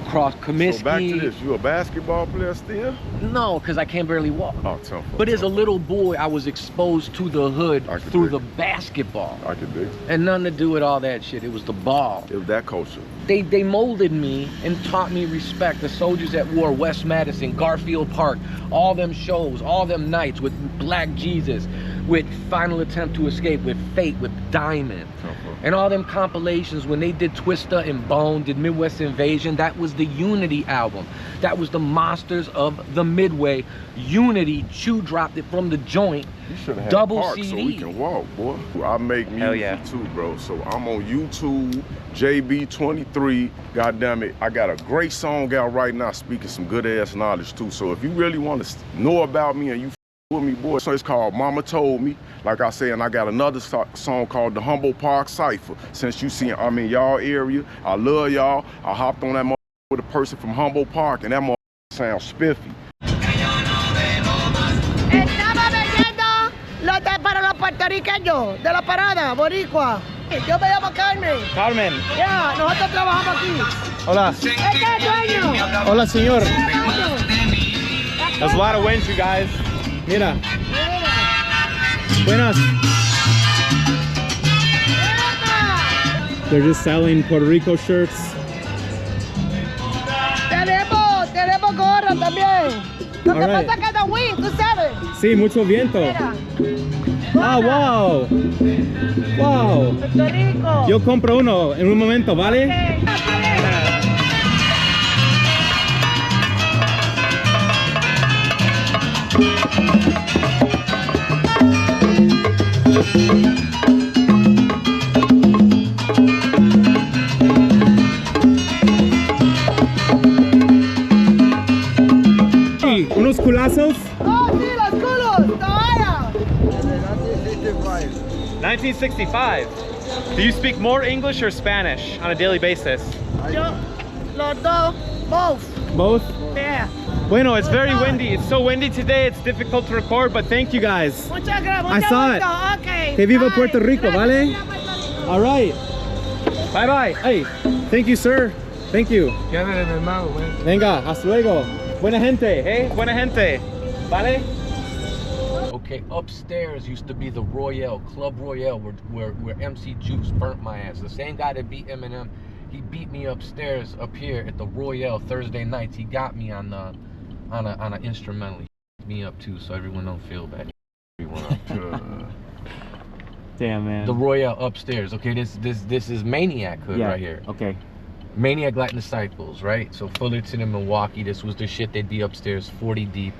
Cross Comiskey. So back to this, you a basketball player still? No, because I can barely walk. Oh, but as a little boy, I was exposed to the hood through the basketball. I could dig. And nothing to do with all that shit. It was the ball. It was that culture. They molded me and taught me respect. The Soldiers at War, West Madison, Garfield Park, all them shows, all them nights with Black Jesus, with Final Attempt to Escape, with Fate, with Diamond. And all them compilations when they did Twista and Bone, did Midwest Invasion, that was the Unity album. That was the Monsters of the Midway. Unity, Chew dropped it from the joint. You should have double had CD. So we can walk, boy. I make music too, bro. So I'm on YouTube, JB23. God damn it, I got a great song out right now speaking some good ass knowledge too. So if you really want to know about me and you with me, boy, so it's called Mama Told Me. Like I said, and I got another song called the Humboldt Park Cypher. Since you see I'm in y'all area, I love y'all. I hopped on that motherfucker with a person from Humboldt Park, and that motherfucker sounds spiffy. Estaba vendiendo lotes para los puertorriqueños de la parada, boricua. Yo me llamo Carmen. Carmen. Ya, nosotros trabajamos aquí. Hola. Este es el dueño. Hola, señor. There's a lot of winds, you guys. Mira. Buenas. They're just selling Puerto Rico shirts. Tenemos gorras también. Lo que pasa es que da wind, tú sabes. Sí, mucho viento. Ah, wow. Wow. Puerto Rico. Yo compro uno en un momento, ¿vale? Okay. Unos culazos. Oh, sí, los culos, todavía. 1965. Do you speak more English or Spanish on a daily basis? Yo, los dos, both. Both? Yeah. Bueno, it's very windy. It's so windy today, it's difficult to record, but thank you guys. Muchas gracias. I saw it. Okay. Que viva Puerto Rico, ¿vale? All right. Bye-bye. Hey, thank you, sir. Thank you. Venga, hasta luego. Buena gente, Hey, buena gente. Vale? Okay, upstairs used to be the Royale, Club Royale, where MC Juice burnt my ass. The same guy that beat Eminem, he beat me upstairs up here at the Royale Thursday nights. He got me on an instrumental. He beat me up too, so everyone don't feel bad. Damn, man. The Royale upstairs. Okay, this is Maniac Hood right here. Okay. Maniac Latin Disciples, right? So Fullerton and Milwaukee, this was the shit they'd be upstairs 40 deep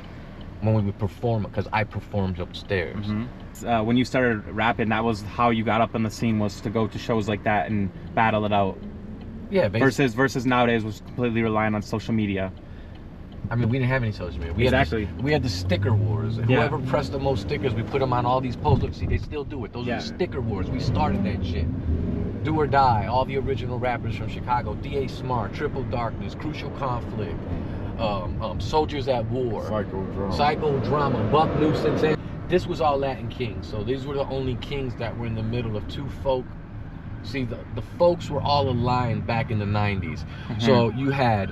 when we would perform it, because I performed upstairs. When you started rapping, that was how you got up in the scene, was to go to shows like that and battle it out. Yeah, basically. Versus nowadays was completely relying on social media. I mean, we didn't have any social media. We had the sticker wars. And whoever pressed the most stickers, we put them on all these posts. Look, see, they still do it. Those are the sticker wars. We started that shit. Do or Die, all the original rappers from Chicago. D.A. Smart, Triple Darkness, Crucial Conflict, Soldiers at War, Psychodrama, Buck Nuisance. And this was all Latin kings. So these were the only kings that were in the middle of two folk. See, the folks were all aligned back in the 90s. So you had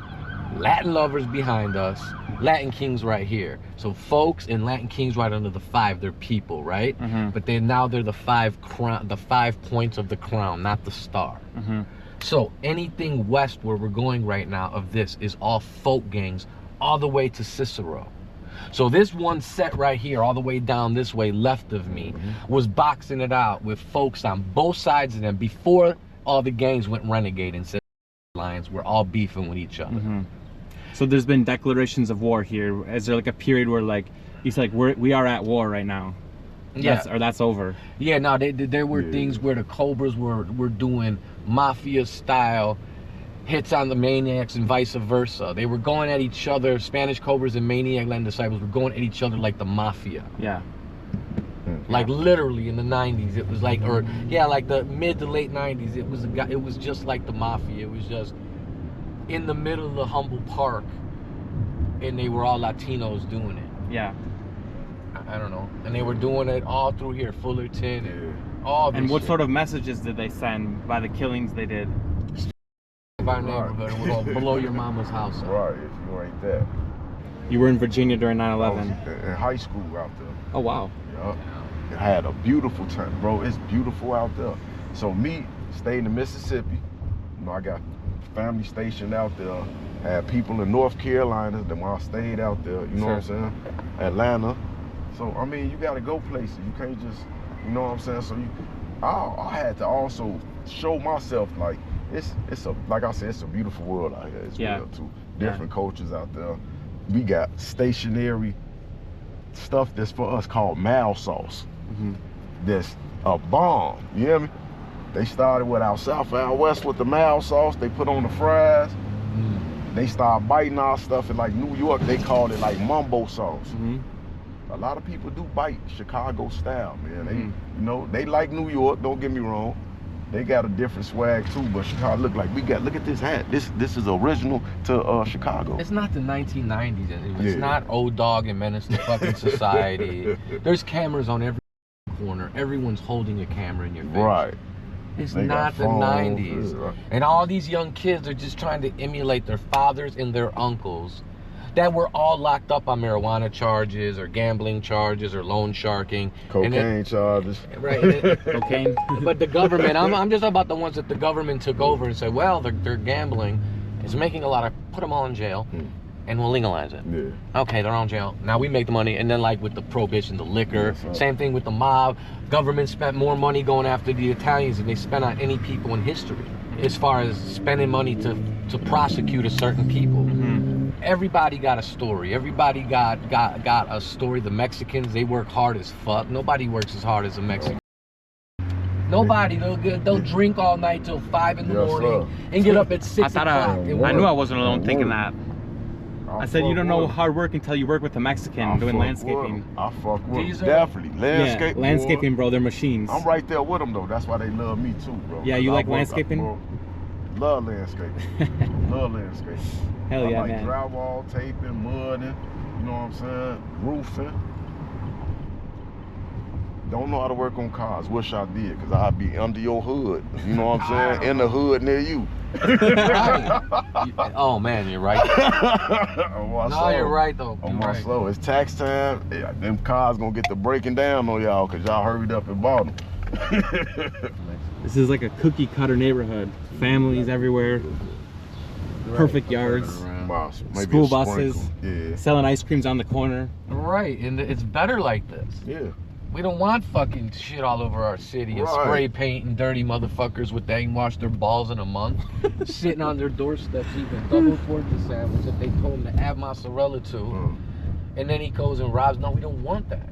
Latin lovers behind us, Latin kings right here. So folks and Latin kings right under the 5, they're people, right? But now they're the 5 points of the crown, not the star. So anything west where we're going right now of this is all folk gangs all the way to Cicero. So this one set right here, all the way down this way left of me, was boxing it out with folks on both sides of them before all the gangs went renegade and said lines. We're all beefing with each other. So there's been declarations of war here. Is there like a period where like you said like we are at war right now? Or that's over. Yeah, no, there were things where the Cobras were doing mafia style hits on the Maniacs and vice versa. They were going at each other. Spanish Cobras and Maniac Latin Disciples were going at each other like the mafia. Like literally in the 90s, it was like, like the mid to late 90s, it was just like the mafia. It was just in the middle of the Humboldt Park, and they were all Latinos doing it. I don't know, and they were doing it all through here, Fullerton, and all this. And what shit. sort of messages did they send by the killings they did? Our neighborhood, and we're gonna blow your mama's house up. Right, if you ain't that. You were in Virginia during 9/11. I was in high school out there. Oh wow. Yeah. It had a beautiful time, bro. It's beautiful out there. So me, staying in Mississippi. You know, I got family stationed out there. Had people in North Carolina. Then when I stayed out there, you know what I'm saying? Atlanta. So I mean, you gotta go places. You can't just, you know what I'm saying? So I had to also show myself like it's a, like I said, it's a beautiful world out here. It's real too. Different cultures out there. We got stationary stuff that's for us called mal sauce. That's a bomb. You hear me? They started with our south, our west with the mal sauce. They put on the fries. They start biting our stuff. And like New York, they called it like mumbo sauce. A lot of people do bite Chicago style, man. They, you know, they like New York. Don't get me wrong. They got a different swag too, but Chicago look at this hat. This is original to Chicago. It's not the 1990s. It's not Old Dog and Menace to fucking Society. There's cameras on every corner. Everyone's holding a camera in your face. Right. It's not the 90s. Right. And all these young kids are just trying to emulate their fathers and their uncles that were all locked up on marijuana charges or gambling charges or loan sharking. Cocaine charges. Right. Cocaine. But the government, I'm just about the ones that the government took over and said, well, they're gambling. It's making a lot of, put them all in jail and we'll legalize it. Okay, they're all in jail. Now we make the money. And then like with the prohibition, the liquor, same thing with the mob. Government spent more money going after the Italians than they spent on any people in history as far as spending money to prosecute a certain people. Everybody got a story. Everybody got a story. The Mexicans, they work hard as fuck. Nobody works as hard as a Mexican. Nobody. They'll drink all night till 5 in the morning and get up at 6 o'clock. I knew I wasn't alone thinking that. I said you don't know hard work until you work with a Mexican doing landscaping. I fuck with them. Definitely. Landscaping. Yeah, landscaping, bro. They're machines. I'm right there with them though. That's why they love me too, bro. Yeah, you like landscaping? Love landscaping. Love landscaping. Hell yeah, I like man. drywall, taping, mudding, you know what I'm saying? Roofing. Don't know how to work on cars. Wish I did, because I'd be under your hood. You know what I'm saying? In the hood near you. Oh man, you're right. No, you're right though. On my soul. It's tax time. Yeah, them cars gonna get to breaking down on y'all because y'all hurried up and bought them. This is like a cookie cutter neighborhood. Families everywhere. Perfect yards. School buses. Selling ice creams on the corner. Right, and it's better like this. Yeah. We don't want fucking shit all over our city and spray paint and dirty motherfuckers with they ain't washed their balls in a month, sitting on their doorsteps eating a double portion sandwich that they told him to add mozzarella to, and then he goes and robs. No, we don't want that.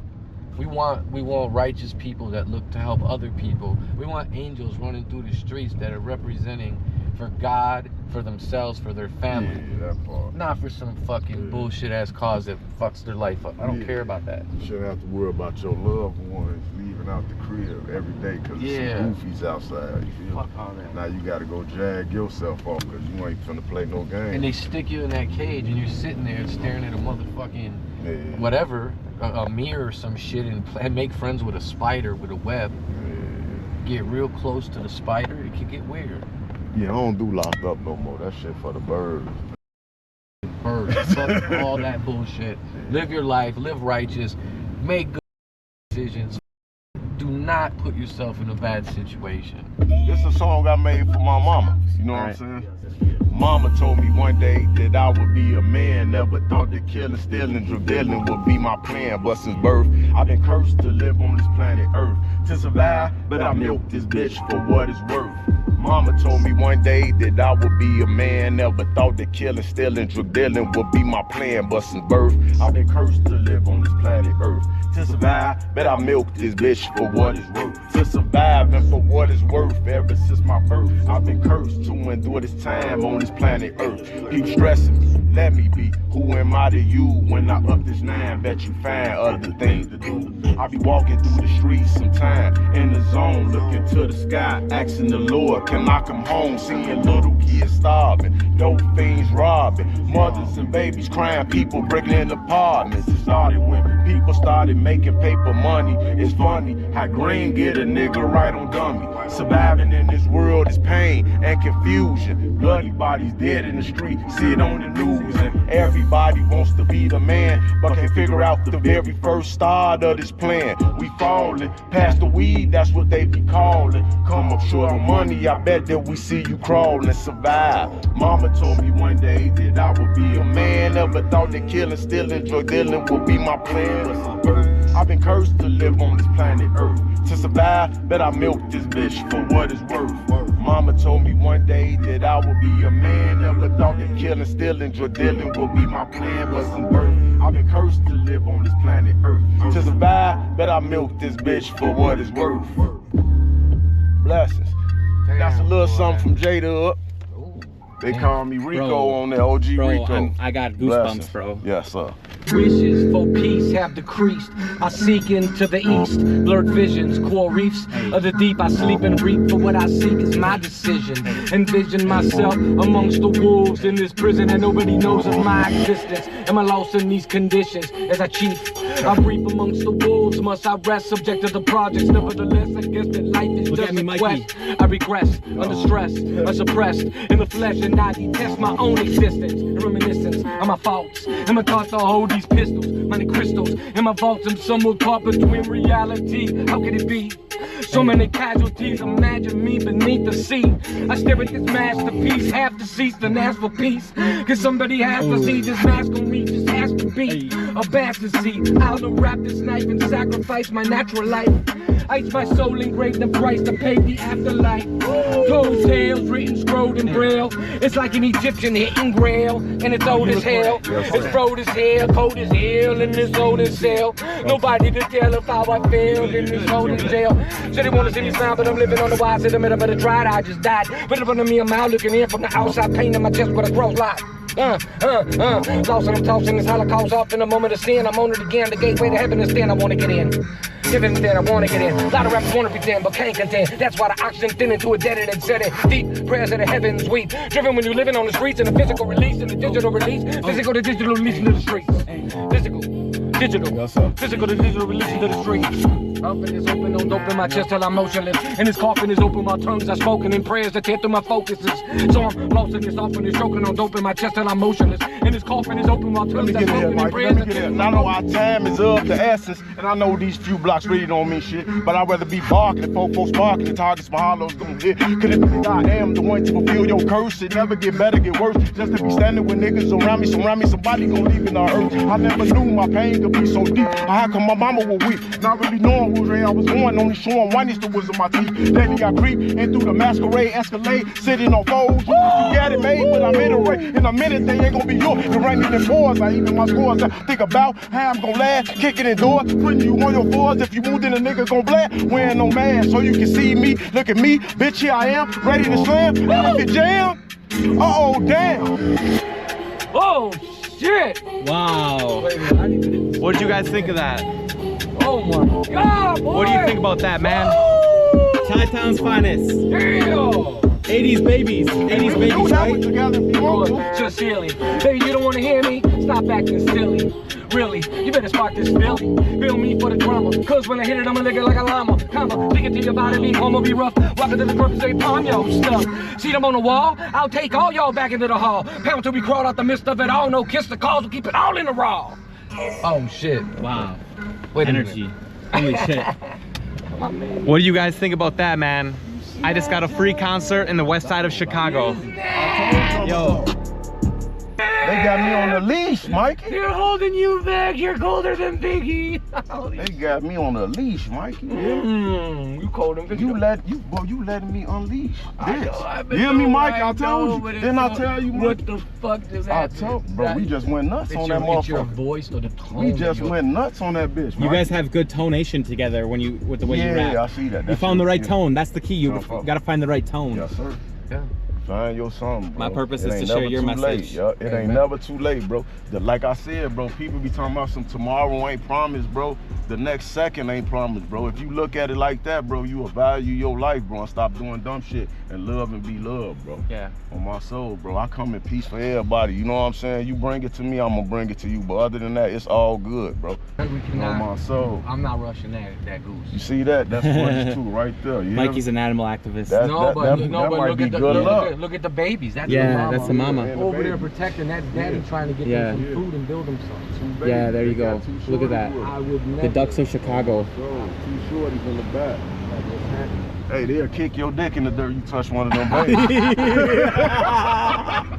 We want righteous people that look to help other people. We want angels running through the streets that are representing for God, for themselves, for their family. Yeah, that part. Not for some fucking bullshit ass cause that fucks their life up. I don't care about that. You shouldn't have to worry about your loved ones leaving out the crib every day because there's some goofies outside. You feel? Fuck all that. Now you gotta go jag yourself off because you ain't finna play no game. And they stick you in that cage and you're sitting there staring at a motherfucking whatever, a mirror or some shit, and make friends with a spider with a web. Get real close to the spider, it could get weird. Yeah, I don't do locked up no more. That shit for the birds. first. Fuck all that bullshit. Live your life, live righteous, make good decisions. Do not put yourself in a bad situation. This is a song I made for my mama. You know what I'm saying? Mama told me one day that I would be a man. Never thought that killing, stealing, drug dealing would be my plan. But since birth, I've been cursed to live on this planet Earth. To survive, but I milked this bitch for what it's worth. Mama told me one day that I would be a man. Never thought that killing, stealing, drug dealing would be my plan. But since birth, I've been cursed to live on this planet Earth. To survive, but I milked this bitch for what it's worth. To survive and for what it's worth. Ever since my birth, I've been cursed to endure this time on this planet Earth. Keep stressing me, let me be. Who am I to you? When I up this 9, bet you find other things to do. I be walking through the streets sometime in the zone, looking to the sky, asking the Lord, can I come home? Seeing little kids starving, dope fiends robbing, mothers and babies crying, people breaking in apartments. It started when people started making paper money. It's funny how green get a nigga right on dummy. Surviving in this world is pain and confusion. Bloody bodies dead in the street, see it on the news, and everybody wants to be the man, but can't figure out the very first start of this plan. We falling past the weed, that's what they be calling. Come up short on money, I bet that we see you crawl and survive. Mama told me one day that I would be a man. Never thought that killing, stealing, drug dealing would be my plan. I've been cursed to live on this planet Earth. To survive, bet I milked this bitch for what it's worth. Mama told me one day that I would be a man. Never thought that killing, stealing, drug dealing would be my plan. But since birth, I've been cursed to live on this planet Earth. To survive, bet I milked this bitch for what it's worth. Blessings. That's a little something from Jada up. They call me Rico on the OG Rico. I got goosebumps, Blessings. bro. Yes, sir. Wishes for peace have decreased. I seek into the east, blurred visions, coral reefs of the deep. I sleep and reap for what I seek is my decision. Envision myself amongst the wolves in this prison, and nobody knows of my existence. Am I lost in these conditions as I chief? I reap amongst the wolves, must I rest subject to the projects? Nevertheless, I guess that life is just a quest. I regress under stress, unsuppressed in the flesh, and I detest my own existence. And reminiscence of my faults, and my thoughts to hold these pistols, money crystals in my vaults. I'm somewhat caught between reality. How could it be? So many casualties, imagine me beneath the sea. I stare at this masterpiece, half deceased and ask for peace. Cause somebody has to see this mask on me, just has to be a bastard seed. I'll unwrap this knife and sacrifice my natural life. Ice my soul, engraved the price to pay the afterlife. Closed tales, written, scrolled in braille. It's like an Egyptian hitting grail, and it's old as hell. It's broad as hell, cold as hell, and it's old as hell. Nobody to tell of how I feel in this holding jail. So they wanna see me smile, but I'm living on the wise in the middle of the dry. I just died. Put it under me, I'm out looking in from the outside, painting my chest with a cross line. Lost and I'm tossing this Holocaust off in a moment of sin. I'm on it again, the gateway to heaven is thin, I wanna get in. Given then I wanna get in. A lot of rappers wanna pretend, but can't contend. That's why the oxygen thin into a dead and setting. Deep prayers of the heavens weep. Driven when you're living on the streets, and the physical release and the digital release. Physical to digital release into the streets. Physical, digital, physical to digital release into the streets. Up and it's open, don't open my chest till I'm motionless. And this coffin is open, my tongues are spoken in prayers that tear through my focuses. So I'm lost in this often, it's choking, don't open my chest till I'm motionless. And this coffin is open, my tongues are spoken in prayers that tear through my I know our time is of the essence, and I know these few blocks really don't mean shit. But I'd rather be barking if folks barking, the targets my hollows gon' hit. Cause if I am the one to fulfill your curse, it never get better, get worse. Just to be standing with niggas around me, somebody gon' leave in the earth. I never knew my pain could be so deep. How come my mama was weak? Not really knowing whose way I was going, only showing whiteness that was in my teeth. Lately I creep in through the masquerade, escalade, sitting on foes. You got it made, but I'm in a way. In a minute they ain't gonna be yours. The ranking in fours, I even my scores. I think about how I'm gonna last, kicking in doors, putting you on your fours. If you moved in, a nigga gon' blast. Wearing no mask so you can see me. Look at me, bitch, here I am, ready to slam. If it jam, uh-oh, damn. Oh, shit. Wow. What did you guys think of that? Oh my God, boy. What do you think about that, man? Chi-Town's finest. Damn. 80s babies. 80s babies, right? Sincerely. Baby, you don't want to hear me? Stop acting silly. Really, you better spark this Philly. Feel me for the drama. Cause when I hit it, I'ma lick it like a llama. Comma, stick it to your body, be homo, be rough. Walking to the purpose, say palm yo stuff. See them on the wall? I'll take all y'all back into the hall. Pound till we crawl out the midst of it all. No kiss the calls, we'll keep it all in the raw. Oh shit. Wow. Wait Energy. Holy shit. What do you guys think about that, man? I just got a free concert in the west side of Chicago. Yo. They got me on the leash, Mikey. They're holding you back. You're colder than Biggie. They got me on the leash, Mikey. You cold and Biggie. You letting me unleash. I You hear me, Mike? I told you. Didn't I tell you, Mike? What the fuck does that? Bro, we just went nuts on that motherfucker. It's your voice or the tone. We just went nuts on that bitch, Mike. You guys have good tonation together when you with the way you rap. Yeah, I see that. You found the right tone. That's the key. You gotta find the right tone. Yes, sir. Yeah. Find your song, bro. My purpose is to share your message. It ain't never too late, bro. Like I said, bro, people be talking about some tomorrow ain't promised, bro. The next second ain't promised, bro. If you look at it like that, bro, you will value your life, bro, and stop doing dumb shit and love and be loved, bro. Yeah. On my soul, bro. I come in peace for everybody. You know what I'm saying? You bring it to me, I'm gonna bring it to you. But other than that, it's all good, bro. On my soul. I'm not rushing that goose. You see that? That's funny too, right there. You Mikey's an animal activist. That look at the babies. That's that's the mama. Over there protecting that daddy, trying to get them some food and build them something. Yeah, there you go. Look at that. The ducks of Chicago. Two shorties in the back. Hey, they'll kick your dick in the dirt. You touch one of them babies.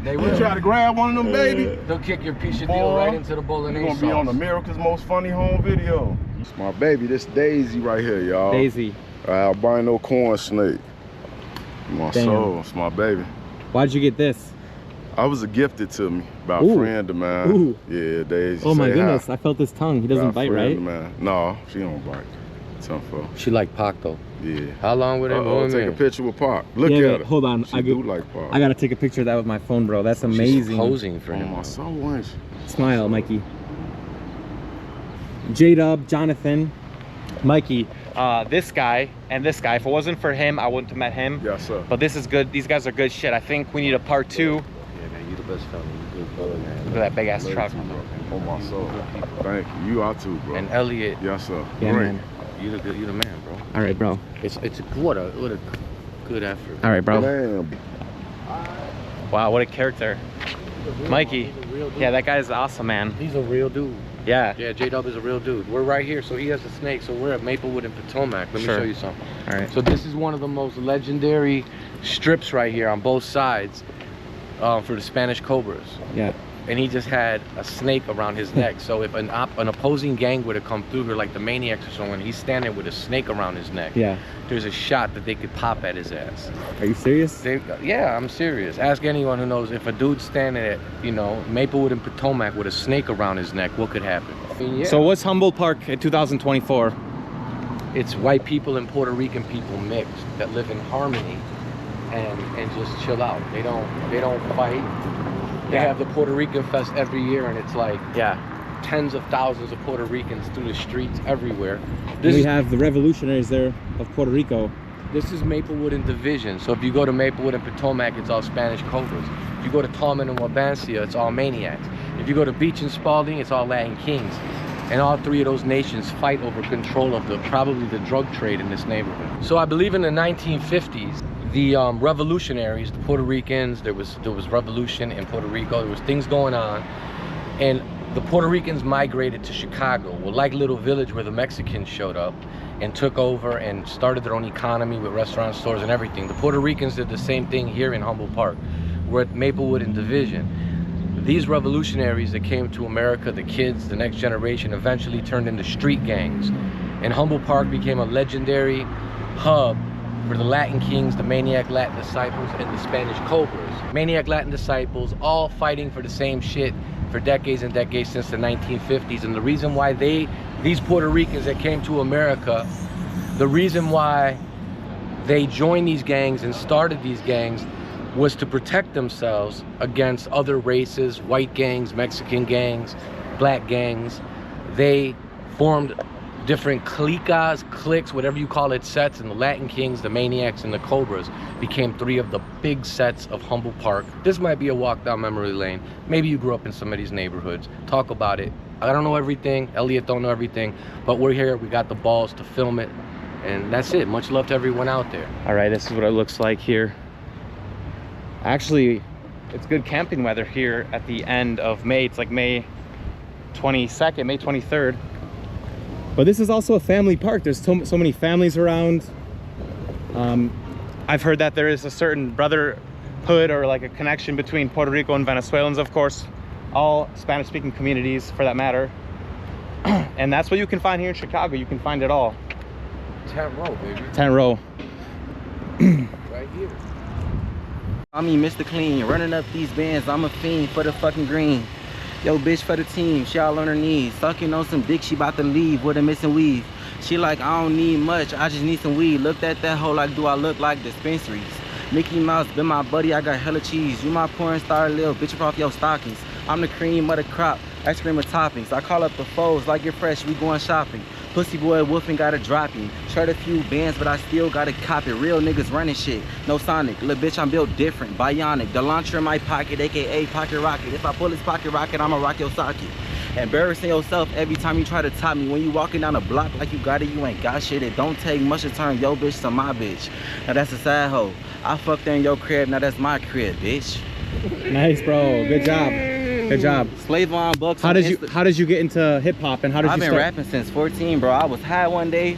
They will. You try to grab one of them babies. They'll kick your piece of deal right into the bolognese You're gonna be on America's Most Funny Home Video. It's my baby. This Daisy right here, y'all. Daisy. Albino corn snake. My soul. It's my baby. Why'd you get this? I was gifted to me by a friend of mine. Ooh. Yeah, Daisy. Oh my goodness, I felt his tongue. He doesn't bite, right? No, she don't bite. She like Pac though. Yeah. How long would it take a picture with Pac. Look at her. Hold on. She do like Pac. I gotta take a picture of that with my phone, bro. That's amazing. She's posing for him. My soul, ain't she? Smile, Mikey. J-Dub, Jonathan. Mikey, this guy and this guy, if it wasn't for him, I wouldn't have met him. Yes, sir. But this is good. These guys are good shit. I think we need a part 2. Yeah, man, you the best fella. You good brother, man. Look at that big ass truck. Oh my soul. Thank you. You are too, bro. And Elliot. Yes, sir. Yeah, great. man. You the man, bro. All right, bro. What a good effort. All right, bro. Damn. Wow, what a character. Mikey. Yeah, that guy's awesome, man. He's a real dude. Yeah. Yeah, J-Dub is a real dude. We're right here, so he has a snake. So we're at Maplewood and Potomac. Let me show you something. All right. So this is one of the most legendary strips right here on both sides for the Spanish Cobras. Yeah. And he just had a snake around his neck. So if an opposing gang were to come through here, like the Maniacs or someone, he's standing with a snake around his neck. Yeah. There's a shot that they could pop at his ass. Are you serious? Yeah, I'm serious. Ask anyone who knows, if a dude's standing at, Maplewood and Potomac with a snake around his neck, what could happen? I mean, yeah. So what's Humboldt Park in 2024? It's white people and Puerto Rican people mixed that live in harmony and just chill out. They don't fight. They have the Puerto Rican Fest every year, and it's like tens of thousands of Puerto Ricans through the streets everywhere. We have the revolutionaries there of Puerto Rico. This is Maplewood and Division. So if you go to Maplewood and Potomac, it's all Spanish Cobras. If you go to Tallman and Wabansia, it's all Maniacs. If you go to Beach and Spalding, it's all Latin Kings. And all three of those nations fight over control of probably the drug trade in this neighborhood. So I believe in the 1950s, the revolutionaries, the Puerto Ricans, there was revolution in Puerto Rico, there was things going on, and the Puerto Ricans migrated to Chicago. Well, like Little Village, where the Mexicans showed up and took over and started their own economy with restaurants, stores, and everything. The Puerto Ricans did the same thing here in Humboldt Park. We're at Maplewood and Division. These revolutionaries that came to America, the kids, the next generation, eventually turned into street gangs. And Humboldt Park became a legendary hub for the Latin Kings, the Maniac Latin Disciples, and the Spanish Cobras. Maniac Latin Disciples, all fighting for the same shit for decades and decades since the 1950s. And the reason why these Puerto Ricans that came to America, the reason why they joined these gangs and started these gangs was to protect themselves against other races, white gangs, Mexican gangs, black gangs. They formed different cliques, whatever you call it, sets, and the Latin Kings, the Maniacs, and the Cobras became 3 of the big sets of Humboldt Park. This might be a walk down memory lane. Maybe you grew up in some of these neighborhoods. Talk about it. I don't know everything, Elliot don't know everything, but we're here, we got the balls to film it, and that's it. Much love to everyone out there. All right, this is what it looks like here. Actually, it's good camping weather here at the end of May. It's like May 22nd, May 23rd. But this is also a family park. There's so many families around. I've heard that there is a certain brotherhood or like a connection between Puerto Rico and Venezuelans, of course, all Spanish-speaking communities for that matter. And that's what you can find here in Chicago. You can find it all. 10 row, baby. 10 row. Right here. I mean, Mr. Clean, running up these bands, I'm a fiend for the fucking green. Yo, bitch for the team, she all on her knees. Sucking on some dick, she about to leave with a missing weave. She like, I don't need much, I just need some weed. Looked at that hoe like, do I look like dispensaries? Mickey Mouse been my buddy, I got hella cheese. You my porn star, lil bitch, off your stockings. I'm the cream of the crop, ice cream of toppings. I call up the foes like you're fresh, we going shopping. Pussy boy wolfing gotta drop him. Shirt a few bands, but I still gotta cop it. Real niggas running shit. No Sonic. Lil' bitch, I'm built different. Bionic. The launcher in my pocket, aka pocket rocket. If I pull this pocket rocket, I'ma rock your socket. Embarrassing yourself every time you try to top me. When you walking down the block like you got it, you ain't got shit. It don't take much to turn your bitch to my bitch. Now that's a sad hoe. I fucked her in your crib, now that's my crib, bitch. Nice, bro. Good job. Good job. Slave on Bucks. How did you get into hip hop, and how did I've you been start? rapping since 14, bro. I was high one day,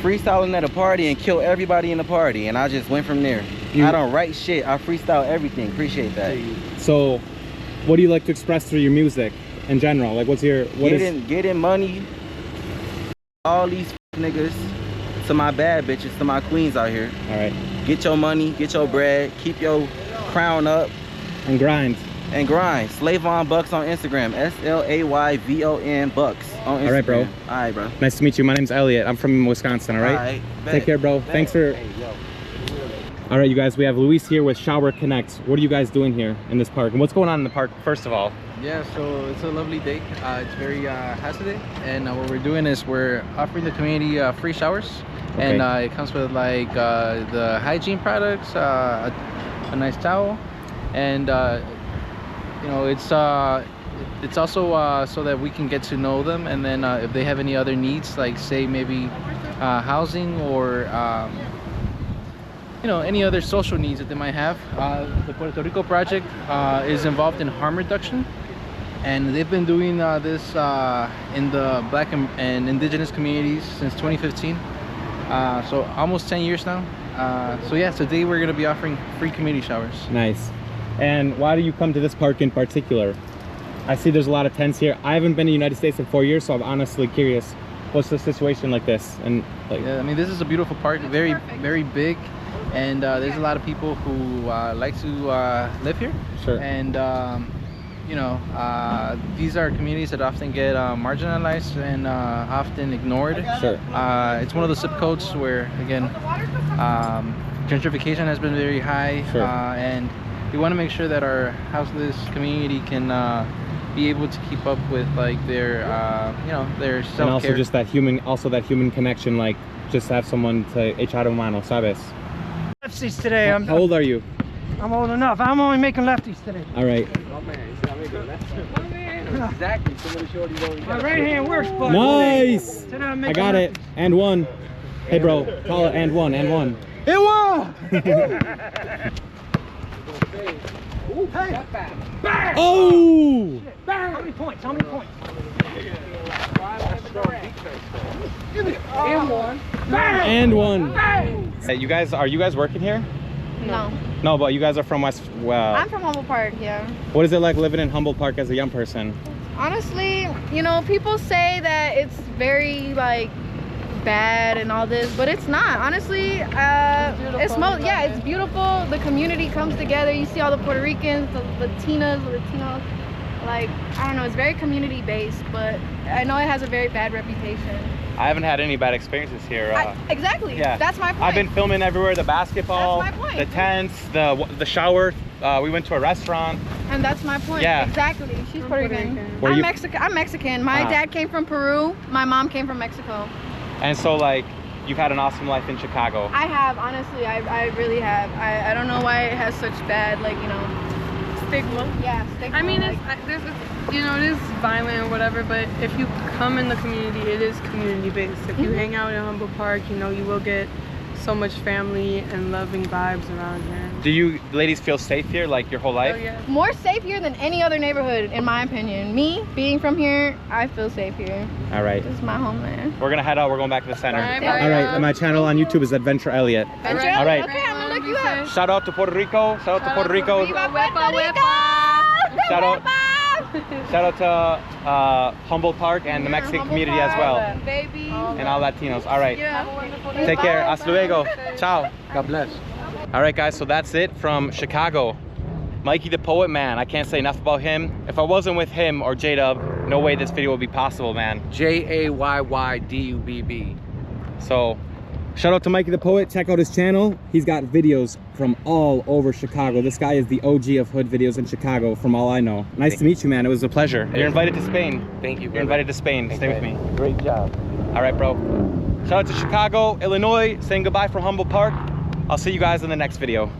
freestyling at a party and killed everybody in the party, and I just went from there. I don't write shit. I freestyle everything. Appreciate that. So, what do you like to express through your music in general? Like, getting money. All these niggas, to my bad bitches, to my queens out here. All right. Get your money, get your bread, keep your crown up, and grind. And grind. Slayvon Bucks on Instagram. SLAYVON Bucks on Instagram. All right, bro. All right, bro. Nice to meet you. My name's Elliot. I'm from Wisconsin. All right. All right. Take care, bro. Thanks for. All right, you guys. We have Luis here with Shower Connect. What are you guys doing here in this park, and what's going on in the park? First of all. Yeah, so it's a lovely day. It's very hot today, and what we're doing is we're offering the community free showers, and it comes with like the hygiene products, a nice towel, and you know, it's also so that we can get to know them, and then if they have any other needs, like say maybe housing or you know, any other social needs that they might have. The Puerto Rico project is involved in harm reduction, and they've been doing this in the Black and indigenous communities since 2015, so almost 10 years now. So yeah, today we're going to be offering free community showers. Nice. And why do you come to this park in particular? I see there's a lot of tents here. I haven't been to the United States in 4 years, so I'm honestly curious. What's the situation like this? And like, yeah, I mean, this is a beautiful park, very big, and there's a lot of people who like to live here. Sure. And you know, these are communities that often get marginalized and often ignored. Sure. It's one of the zip codes where, again, gentrification has been very high. Sure. And we want to make sure that our houseless community can be able to keep up with like their you know, their self-care. And also just that human connection, like just have someone to echar un mano, sabes? Lefties today. How old are you? I'm old enough. I'm only making lefties today. All right. Oh man, he's not making lefties. Exactly. Somebody showed you. My right hand works, but nice. I got it. And one. Hey, bro. Call it. And one. And one. It won. Hey! Bang! Oh! Bang! How many points? How many points? And one. Bang! And one. Bang! Are you guys working here? No. No, but you guys are from West. I'm from Humboldt Park, yeah. What is it like living in Humboldt Park as a young person? Honestly, you know, people say that it's very like bad and all this, but it's not. Honestly, it's beautiful. The community comes together. You see all the Puerto Ricans, the Latinos, like, I don't know, it's very community based, but I know it has a very bad reputation. I haven't had any bad experiences here. Exactly. Yeah. That's my point. I've been filming everywhere, the basketball, That's my point. the tents, the shower. We went to a restaurant. And that's my point. Yeah. Exactly. She's Puerto Rican. Were I'm you- Mexican. I'm Mexican. My dad came from Peru. My mom came from Mexico. And so like, you've had an awesome life in Chicago. I have, honestly, I really have. I don't know why it has such bad, like, you know, Stigma. yeah, stigma. I mean, like, you know, it is violent or whatever, but if you come in the community, it is community based. If you hang out in Humboldt Park, you know, you will get so much family and loving vibes around here. Do you ladies feel safe here, like your whole life? Oh, yeah. more safe here than any other neighborhood, in my opinion. Me, being from here, I feel safe here. All right. This is my homeland. We're gonna head out. We're going back to the center. All right, and my channel on YouTube is Adventure Elliot. All right. Okay, I'm gonna look you up. Shout out to Puerto Rico. Shout out to Puerto Rico. Viva Puerto Rico! Shout out. Shout out to Humboldt Park and the Mexican community as well. Baby. And all Latinos. All right. Yeah. Take care. Hasta luego. Ciao. God bless. All right, guys, so that's it from Chicago. Mikey the Poet, man, I can't say enough about him. If I wasn't with him or J-Dub, no way this video would be possible, man. Jayydub. So, shout out to Mikey the Poet. Check out his channel. He's got videos from all over Chicago. This guy is the OG of hood videos in Chicago, from all I know. Nice to meet you, man. It was a pleasure. You're invited to Spain. Thank you, You're invited to Spain. Stay with me. Great job. All right, bro. Shout out to Chicago, Illinois, saying goodbye from Humboldt Park. I'll see you guys in the next video.